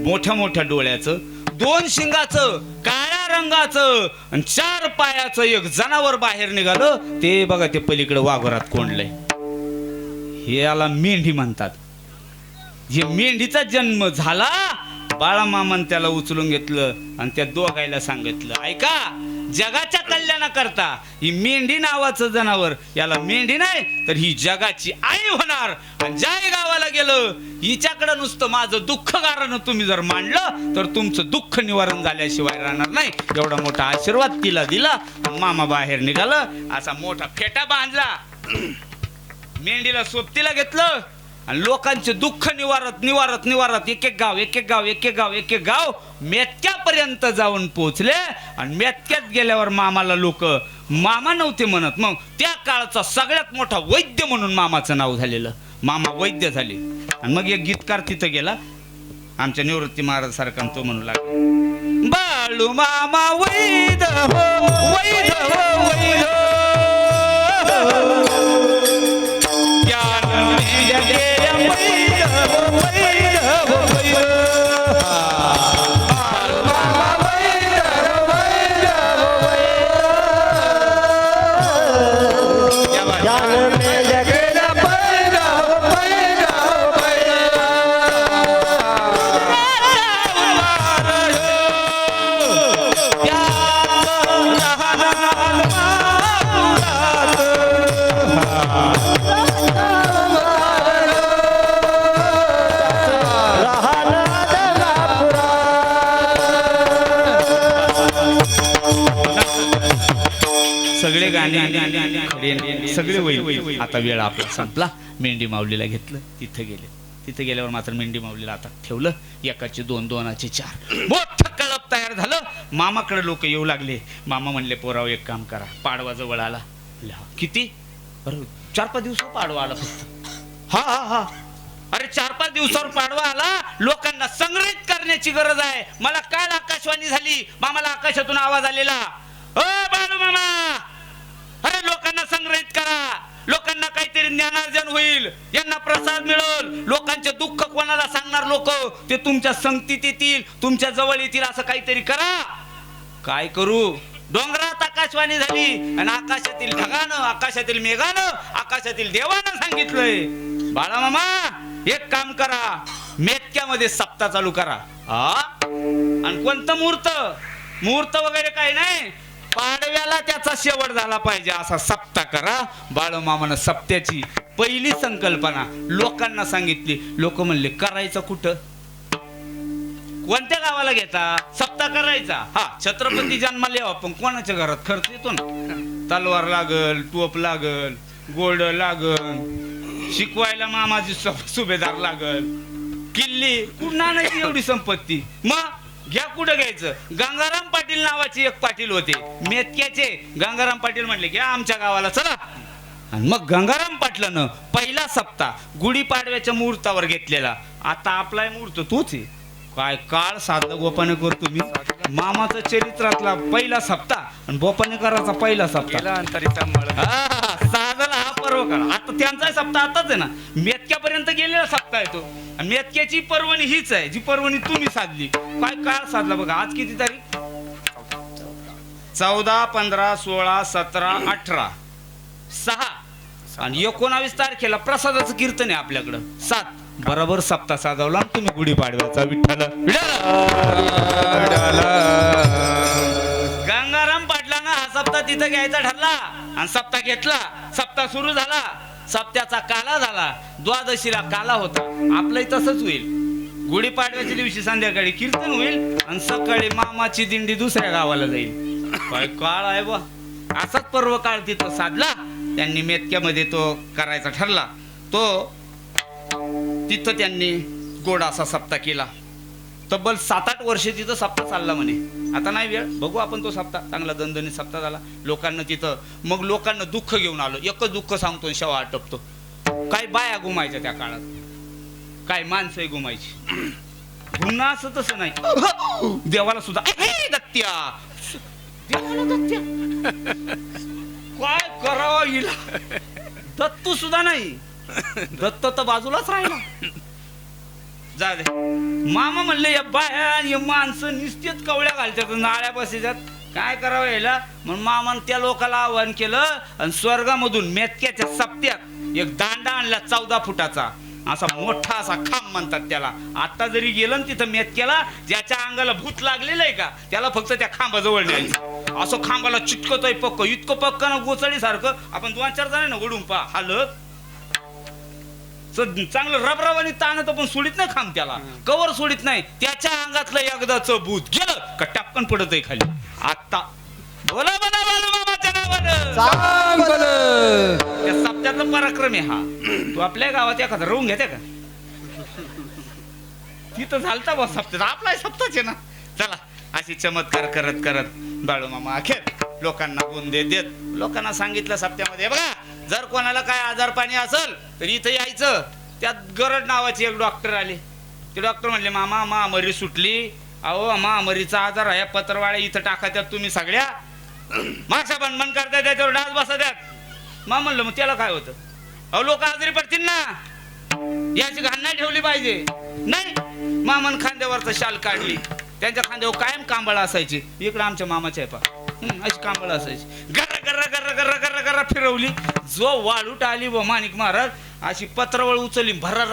मोठ्या मोठ्या डोळ्याचं, 2 शिंगाचं, काळ्या रंगाचं आणि 4 पायाचं एक जनावर बाहेर निघालं. ते बघा ते पलीकडे वाघोरात कोंडलंय. हे याला मेंढी म्हणतात. जे मेंढीचा जन्म झाला, बाळामामान त्याला उचलून घेतलं आणि त्या दोघायला सांगितलं, ऐका जगाच्या कल्याणाकरता ही मेंढी नावाचं जनावर, याला मेंढी नाही तर ही जगाची आई होणार. आणि ज्या गावाला गेलं, हिच्याकडे नुसतं माझं दुःख गारानं तुम्ही जर मांडलं तर तुमचं दुःख निवारण झाल्याशिवाय राहणार नाही. एवढा मोठा आशीर्वाद तिला दिला. मामा बाहेर निघालं, असा मोठा फेटा बांधला, मेंढीला सोबतीला घेतलं आणि लोकांचे दुःख निवारत निवारत निवारत एक एक गाव एक एक गाव एक एक गाव एक एक गाव मेतक्यापर्यंत जाऊन पोहोचले. आणि मेतक्यात गेल्यावर मामाला लोक मामा नव्हते म्हणत. मग त्या काळचा सगळ्यात मोठा वैद्य म्हणून मामाचं नाव झालेलं. मामा वैद्य झाले. आणि मग एक गीतकार तिथं गेला आमच्या निवृत्ती महाराज सारखा. तो म्हणू लागला बाळू मामा वैद हो वैद हो वैद सगळे गाणे सगळे होईल. आता वेळ आपला संपला. मेंढी माऊलीला घेतलं. तिथं गेले. तिथे गेल्यावर मात्र मेंढी माऊलीला आता ठेवलं. एकाचे दोन दोनाचे चार मोठं कळप तयार झालं. मामाकडे लोक येऊ लागले. मामा म्हणले पोराव एक काम करा. पाडवा जवळ आला. किती? अरे 4-5 दिवस पाडवा आला फक्त. हा हा हा अरे 4-5 दिवसावर पाडवा आला. लोकांना संग्रहित करण्याची गरज आहे. मला काल आकाशवाणी झाली. मामाला आकाशातून आवाज आलेला ओ बाळू मामा अरे लोकांना संग्रहित करा. लोकांना काहीतरी ज्ञानार्जन होईल. यांना प्रसाद मिळेल. लोकांचे दुःख कोणाला सांगणार लोक ते तुमच्या संगतीत येतील. तुमच्या जवळ येतील. असं काहीतरी करा. काय करू? डोंगरात आकाशवाणी झाली आणि आकाशातील ढगानं आकाशातील मेघानं आकाशातील देवानं सांगितलंय बाळा मामा एक काम करा. मेतक्यामध्ये सप्ताह चालू करा. आणि कोणतं मुहूर्त वगैरे काही नाही. पाडव्याला त्याचा शेवट झाला पाहिजे असा सप्ताह करा. बाळूमामानं सप्त्याची पहिली संकल्पना लोकांना सांगितली. लोक म्हणले करायचं कुठं? कोणत्या गावाला घेता? सप्ताह करायचा. हा छत्रपती जन्माला यावं पण कोणाच्या घरात खर्च येतो ना. तलवार लागल, टोप लागल, गोल्ड लागल, शिकवायला मामाची सुभेदार लागल, किल्ली कुठं आणायची एवढी संपत्ती? मग घ्या कुठं घ्यायचं? गंगाराम पाटील नावाचे एक पाटील होते मेतक्याचे. गंगाराम पाटील म्हणले घ्या आमच्या गावाला चला. आणि मग गंगाराम पाटलानं पहिला सप्ताह गुढीपाडव्याच्या मुहूर्तावर घेतलेला. आता आपला मुहूर्त तोच आहे. काय काळ साधलं गोपाने करतो मी. मामाचा चरित्रातला पहिला सप्ताह आणि बोपानेकराचा पहिला सप्ताह साधला हा पर्व काळ. आता त्यांचा सप्ताह आताच आहे ना. मेतक्यापर्यंत गेलेला सप्ताह आहे तो. मेतक्याची पर्वणी हीच आहे जी पर्वणी तुम्ही साधली. काय काळ साधला बघा. आज किती तारीख? 14, 15, 16, 17, 18, 6 आणि 19 तारखेला प्रसादाचं कीर्तन आहे आपल्याकडं. 7 बरोबर सप्ताह साधवला. तुम्ही गुढीपाडव्याचा विठ्ठल गंगाराम पाटलांना हा सप्ताह तिथं घ्यायचा ठरला आणि सप्ताह घेतला. सप्ताह सुरू झाला. सप्त्याचा काला झाला. द्वादशीला काला होता. आपलंही तसंच होईल. गुढीपाडव्याच्या दिवशी संध्याकाळी कीर्तन होईल आणि सकाळी मामाची दिंडी दुसऱ्या गावाला जाईल. काय काळ आहे बा. असाच पर्व काळ तिथं साधला. त्यांनी मेतक्यामध्ये तो करायचा ठरला. तो तिथं त्यांनी गोड असा सप्ताह केला. तब्बल 7-8 वर्षे तिथं सप्ताह चालला म्हणे. आता नाही वेळ बघू आपण तो सप्ताह. चांगला दणदणीत सप्ताह झाला. लोकांना तिथं मग लोकांना दुःख घेऊन आलो. एकच दुःख सांगतो शेवा आटपतो. काय बाया गुमायच्या त्या काळात. काय माणसंही गुमायची. गुन्हा असं तसं नाही. देवाला सुद्धा दत्त्या देवाला दत्त्या काय करावं हिला. दत्तू सुद्धा नाही. दत्त तर बाजूलाच राहिला. जा दे. मामा म्हणले या बाया आणि माणसं निश्चित कवळ्या घालतात नाळ्या बसायच्यात. काय करावं यायला. म्हणून मामानं त्या लोकांना आवाहन केलं आणि स्वर्गामधून मेतक्याच्या सप्त्यात एक दांडा आणला 14 फुटाचा. असा मोठा असा खांब म्हणतात त्याला. आता जरी गेलं ना तिथं मेतक्याला ज्याच्या अंगाला भूत लागलेलं आहे का त्याला फक्त त्या खांबाजवळ न्यायचं. असं खांबाला चिटकतोय पक्क. इतकं पक्क ना गोचडी सारखं. आपण 2-4 जण ना ओढून पहा हालत चांगलं रबरावानी ताणत पण सोडित नाही खांब. त्याला कवर सोडित नाही. त्याच्या अंगातलं एकदाच भूत गेलं का टपकन पडत आहे खाली. आता बोला म्हणा बाळू मामाच्या नावानं. त्या सप्त्यातलं पराक्रम आहे हा. तू आपल्या गावात एखादा राहून घेते का? तिथं झालता बा सप्ताह, आपला सप्ताहच आहे ना. चला अशी चमत्कार करत करत बाळूमामा अखेर लोकांना बुंदे देत लोकांना सांगितलं सप्त्यामध्ये, बघा जर कोणाला काय आजार पाणी असेल तर इथं यायचं. त्यात गरड नावाचे एक डॉक्टर आले. ते डॉक्टर म्हणले, मामा महामारी सुटली, अहो महामारीचा आजार आहे, पत्रवाळ्या इथं टाका त्यात तुम्ही सगळ्या माशा बनबन करताय, त्याच्यावर डास बसा द्यात. मा म्हणलं मग त्याला काय होतं? अहो लोक आजारी पडतील ना, याची घाण नाही ठेवली पाहिजे. नाही, मामन खांद्यावरचं शाल काढली, त्यांच्या खांद्यावर कायम कांबळ असायची. इकडं आमच्या मामाच्या आहे पा, अशी कांबळ असायची. गर्र गर्र गर्र गर्र गर्र गर्र फिरवली, जो वाळूट आली व माणिक महाराज अशी पत्रवळ उचलली, भर्रा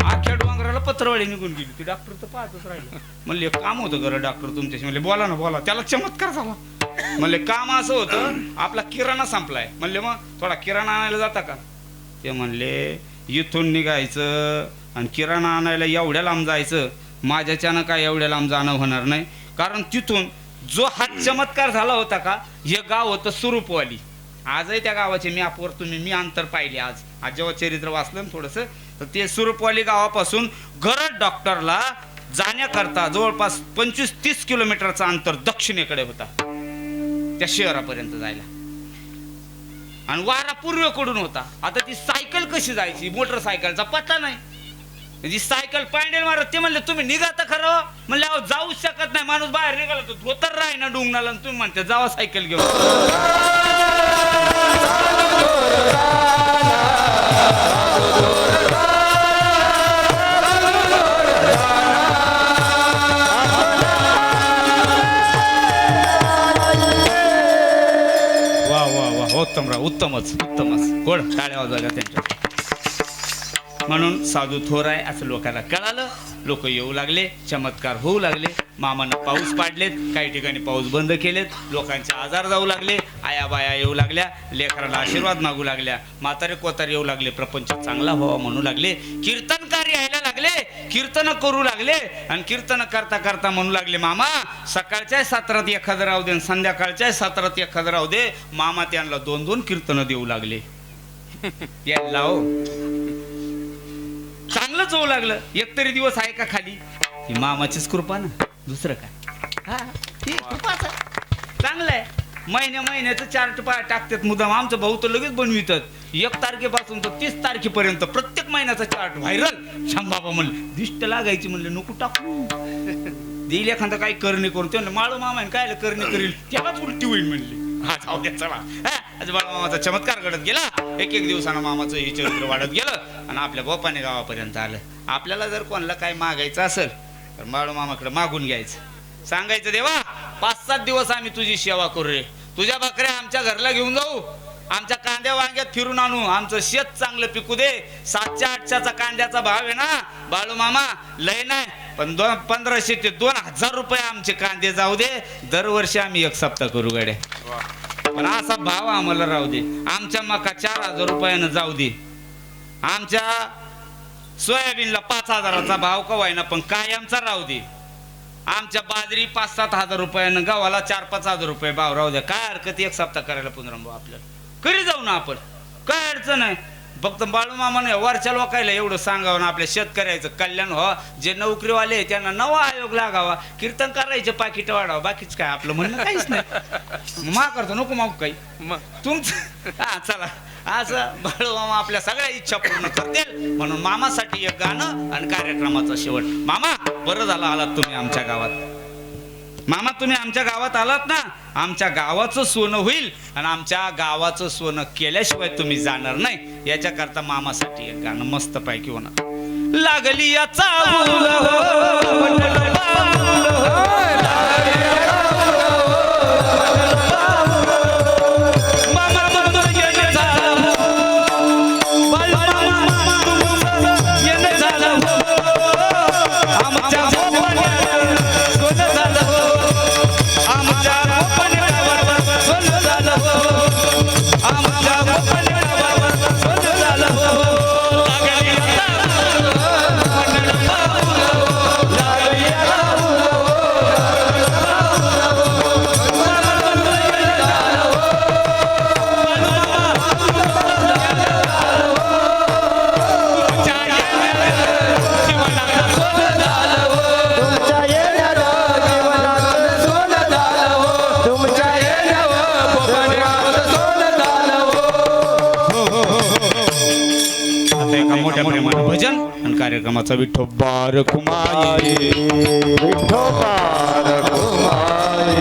आख्या डोंगराला पत्रवळी निघून गेली. ती डॉक्टर तर पाहतच राहिलं. म्हणले काम होतं खरं डॉक्टर तुमच्याशी. म्हणले बोला ना बोला. त्याला चमत्कार झाला. म्हणले काम असं होतं, आपला किराणा संपलाय. म्हणले मग थोडा किराणा आणायला जाता का? ते म्हणले इथून निघायचं आणि किराणा आणायला एवढ्या लांब जायचं, माझ्याच्यानं काय एवढ्या लांब जाणं होणार नाही. कारण तिथून जो हा चमत्कार झाला होता का, हे गाव होतं सुरूपवाली. आजही त्या गावाचे मी आपवर तुम्ही मी अंतर पाहिले. आज जेव्हा चरित्र वाचलं ना थोडंसं, तर ते सुरूपवाली गावापासून गरड डॉक्टरला जाण्याकरता जवळपास 25-30 किलोमीटरचा अंतर दक्षिणेकडे होता, त्या शहरापर्यंत जायला. आणि वारा पूर्वेकडून होता. आता ती सायकल कशी जायची? मोटरसायकलचा पत्ता नाही. जी सायकल पायंडेल मारत. ते म्हणले तुम्ही निघा तर खरं. म्हणले अहो जाऊच शकत नाही, माणूस बाहेर निघाला तर धोतर राही ना डुंगणाला, तुम्ही म्हणते जावा सायकल घेऊन. वा वा वा, उत्तमराव, उत्तमच उत्तमच. कोण टाळ्या वाजवा त्यांच्या. म्हणून साधू थोर आहे असं लोकांना कळालं. लोक येऊ लागले, चमत्कार होऊ लागले. मामानं पाऊस पाडलेत, काही ठिकाणी पाऊस बंद केलेत, लोकांचे आजार जाऊ लागले, आया बाया येऊ लागल्या, लेकराला आशीर्वाद मागू लागल्या, म्हातारे कोतारे येऊ लागले, प्रपंच चांगला व्हावा म्हणू लागले, कीर्तनकार यायला लागले, कीर्तन करू लागले. आणि कीर्तन करता करता म्हणू लागले, मामा सकाळच्या सत्रात एखादं राहू दे, संध्याकाळच्या सत्रात एखादं राहू दे. मामा त्यांना 2-2 कीर्तन देऊ लागले. यायला हो चांगलंच होऊ लागलं. एकतरी दिवस आहे का खाली? ही मामाचीच कृपा ना, दुसरं काय. हा ही कृपाच चांगलं आहे. महिन्याचं चार्ट टाकतात मुद्दाम. आमचं भाऊ तर लगेच बनवितात. 1 तारखेपासून तर 30 तारखेपर्यंत प्रत्येक महिन्याचा चार्ट व्हायरल. शांबाबा म्हणले दिष्ट लागायची, म्हणले नको टाकू, देईल एखादा काही करणे करून. ते म्हणले माळू मामा काय करणे करील, त्यालाच उलटी होईल म्हणले. हा जाऊ द्या चला. बाळूमामाचा चमत्कार घडत गेला. एक दिवसानं मामाचं हे चरित्र वाढत गेलं आणि आपल्या बोपाने गावापर्यंत आलं. आपल्याला जर कोणाला काय मागायचं असेल तर बाळूमामाकडे मागून घ्यायचं. सांगायचं देवा 5-7 दिवस आम्ही तुझी सेवा करू रे, तुझ्या बकऱ्या आमच्या घरला घेऊन जाऊ, आमच्या कांद्या वांग्यात फिरून आणू, आमचं शेत चांगलं पिकू दे. 700-800चा कांद्याचा भाव आहे ना बाळूमामा, लय नाही पण 1500 ते 2000 रुपये आमचे कांदे जाऊ दे. दरवर्षी आम्ही 1 सप्ताह करू गड्या, पण असा भाव आम्हाला राहू दे. आमच्या मका 4000 रुपयानं जाऊ दे, आमच्या सोयाबीनला 5000चा भाव कवायना पण कायमचा राहू दे. आमच्या बाजरी 5-7 हजार रुपयानं, गव्हाला 4-5 हजार रुपये भाव राहू द्या. काय हरकत 1 सप्ताह करायला पुनरंभाऊ आपल्याला, करी जाऊ ना आपण, काय अडचण आहे. फक्त बाळूमामाने वरच्या लोकायला एवढं सांगावं ना, आपल्या शेतकऱ्याचं कल्याण हो. जे नोकरीवाले त्यांना नवा आयोग लागावा, कीर्तन करायचे, पाकिट वाढावं, बाकीच काय आपलं म्हणणं काहीच नाही. मा करतो नको मागू काही तुमचं. हा चला, असं बाळूमामा आपल्या सगळ्या इच्छा पूर्ण करतील. म्हणून मामासाठी एक गाणं आणि कार्यक्रमाचा शेवट. मामा बरं झालं आलात तुम्ही आमच्या गावात. मामा तुम्ही आमच्या गावात आलात ना, आमच्या गावाचं सोनं होईल आणि आमच्या गावाचं सोनं केल्याशिवाय तुम्ही जाणार नाही. याच्याकरता मामासाठी एक गाणं मस्त पैकी होणार. लागली याचा होईल कार्यक्रमाचा विठोबा रखुमाई.
विठोबा रखुमाई.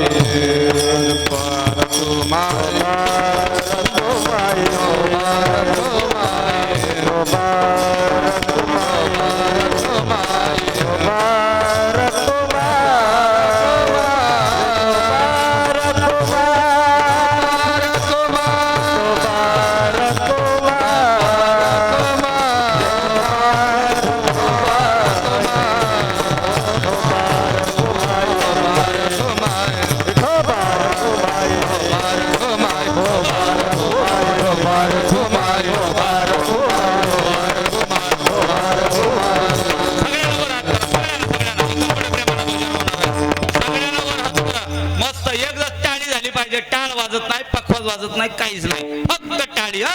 मस्त एकदा टाळी झाली पाहिजे. टाळ वाजत नाही, पखवाज वाजत नाही, काहीच नाही, फक्त टाळी. हा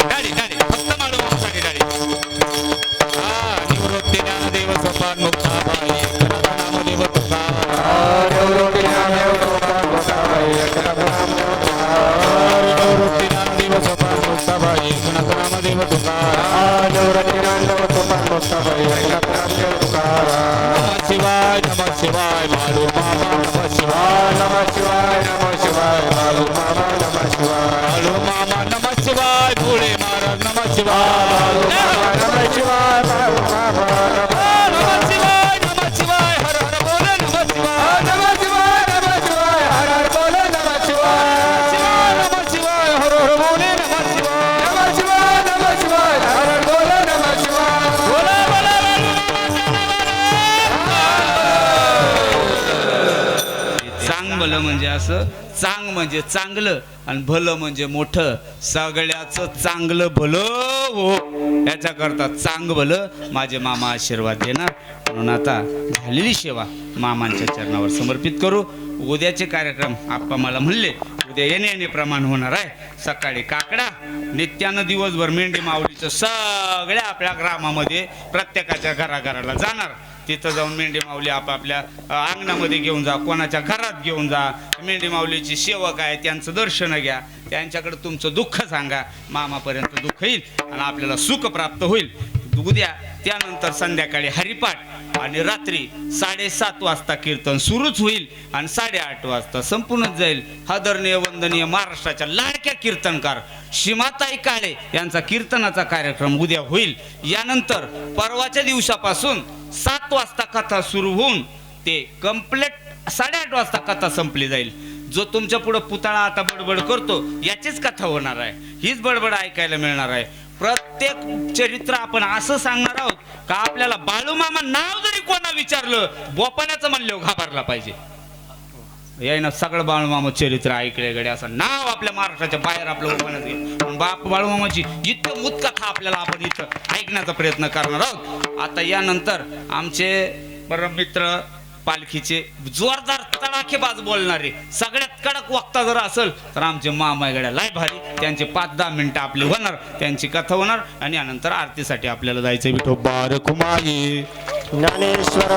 टाळी टाळी फक्त माडू मामासाठी टाळी. निवृत्ती ज्ञानदेव सोपान मुक्ताबाई नामदेव तुका. निवृत्ती ज्ञानदेव सोपान मुक्ताबाई नामदेव तुका. नमः शिवाय नमः शिवाय माडू मामा नमः शिवाय. नमः शिवाय नमः शिवाय माडू मामा नमः शिवाय. माडू मामा नमः शिवाय. भोळे महाराज नमः शिवाय. नमः शिवाय माडू मामा नमः शिवाय. नमः शिवाय हर हर बोले नमः शिवाय. नमः शिवाय नमः शिवाय हर हर बोले नमः शिवाय. नमः शिवाय हर हर बोले नमः शिवाय. नमः शिवाय नमः शिवाय हर हर बोले नमः शिवाय. बोला बोला चांग भलं म्हणजे असं, चांग म्हणजे चांगलं आणि भलं म्हणजे मोठं. सगळ्याचं चांगलं भलं हो, याच्याकरता चांग भलं माझे मामा आशीर्वाद देणार. म्हणून आता झालेली सेवा मामांच्या चरणावर समर्पित करू. उद्याचे कार्यक्रम आप्पा मला म्हणले उद्या येणे प्रमाण होणार आहे. सकाळी काकडा, नित्यानं दिवसभर मेंढी माऊलीचं सगळ्या आपल्या ग्रामामध्ये प्रत्येकाच्या घराघराला जाणार. तिथं जाऊन मेंढी माऊली आपापल्या अंगणामध्ये घेऊन जा, कोणाच्या घरात घेऊन जा. मेंढी माऊलीची सेवक आहे त्यांचं दर्शन घ्या, त्यांच्याकडे तुमचं दुःख सांगा. मामापर्यंत दुःख येईल आणि आपल्याला सुख प्राप्त होईल. उद्या त्यानंतर संध्याकाळी हरिपाठ आणि रात्री 7:30 वाजता कीर्तन सुरूच होईल आणि 8:30 वाजता संपूर्णच जाईल. आदरणीय वंदनीय महाराष्ट्राच्या लाडक्या कीर्तनकार सीमाताई काळे यांचा कीर्तनाचा कार्यक्रम उद्या होईल. यानंतर परवाच्या दिवसापासून 7 वाजता कथा सुरू होऊन ते कंप्लीट 8:30 वाजता कथा संपली जाईल. जो तुमच्या पुढे पुतळा आता बडबड करतो याचीच कथा होणार आहे. हीच बडबड ऐकायला मिळणार आहे. प्रत्येक चरित्र आपण असं सांगणार आहोत का आपल्याला बाळूमामा नाव जरी कोणा विचारलं बोपाण्याचं म्हणलं घाबरला पाहिजे. यायनं सगळं बाळूमामा चरित्र ऐकले गडे असं नाव आपल्या महाराष्ट्राच्या बाहेर आपलं बोपाण्याचं. बाप बाळूमामाची इतकं मुतकथा आपल्याला आपण इथं ऐकण्याचा प्रयत्न करणार आहोत. आता यानंतर आमचे परम मित्र पालखीचे जोरदार तडाखेबाज बोलणारे सगळ्यात कडक वक्ता जर असेल तर आमचे मामागड्या लय भारी. त्यांचे 5-10 मिनिटं आपली होणार, त्यांची कथा होणार आणि यानंतर आरतीसाठी आपल्याला जायचं. विठोबा रखुमाई
ज्ञानेश्वर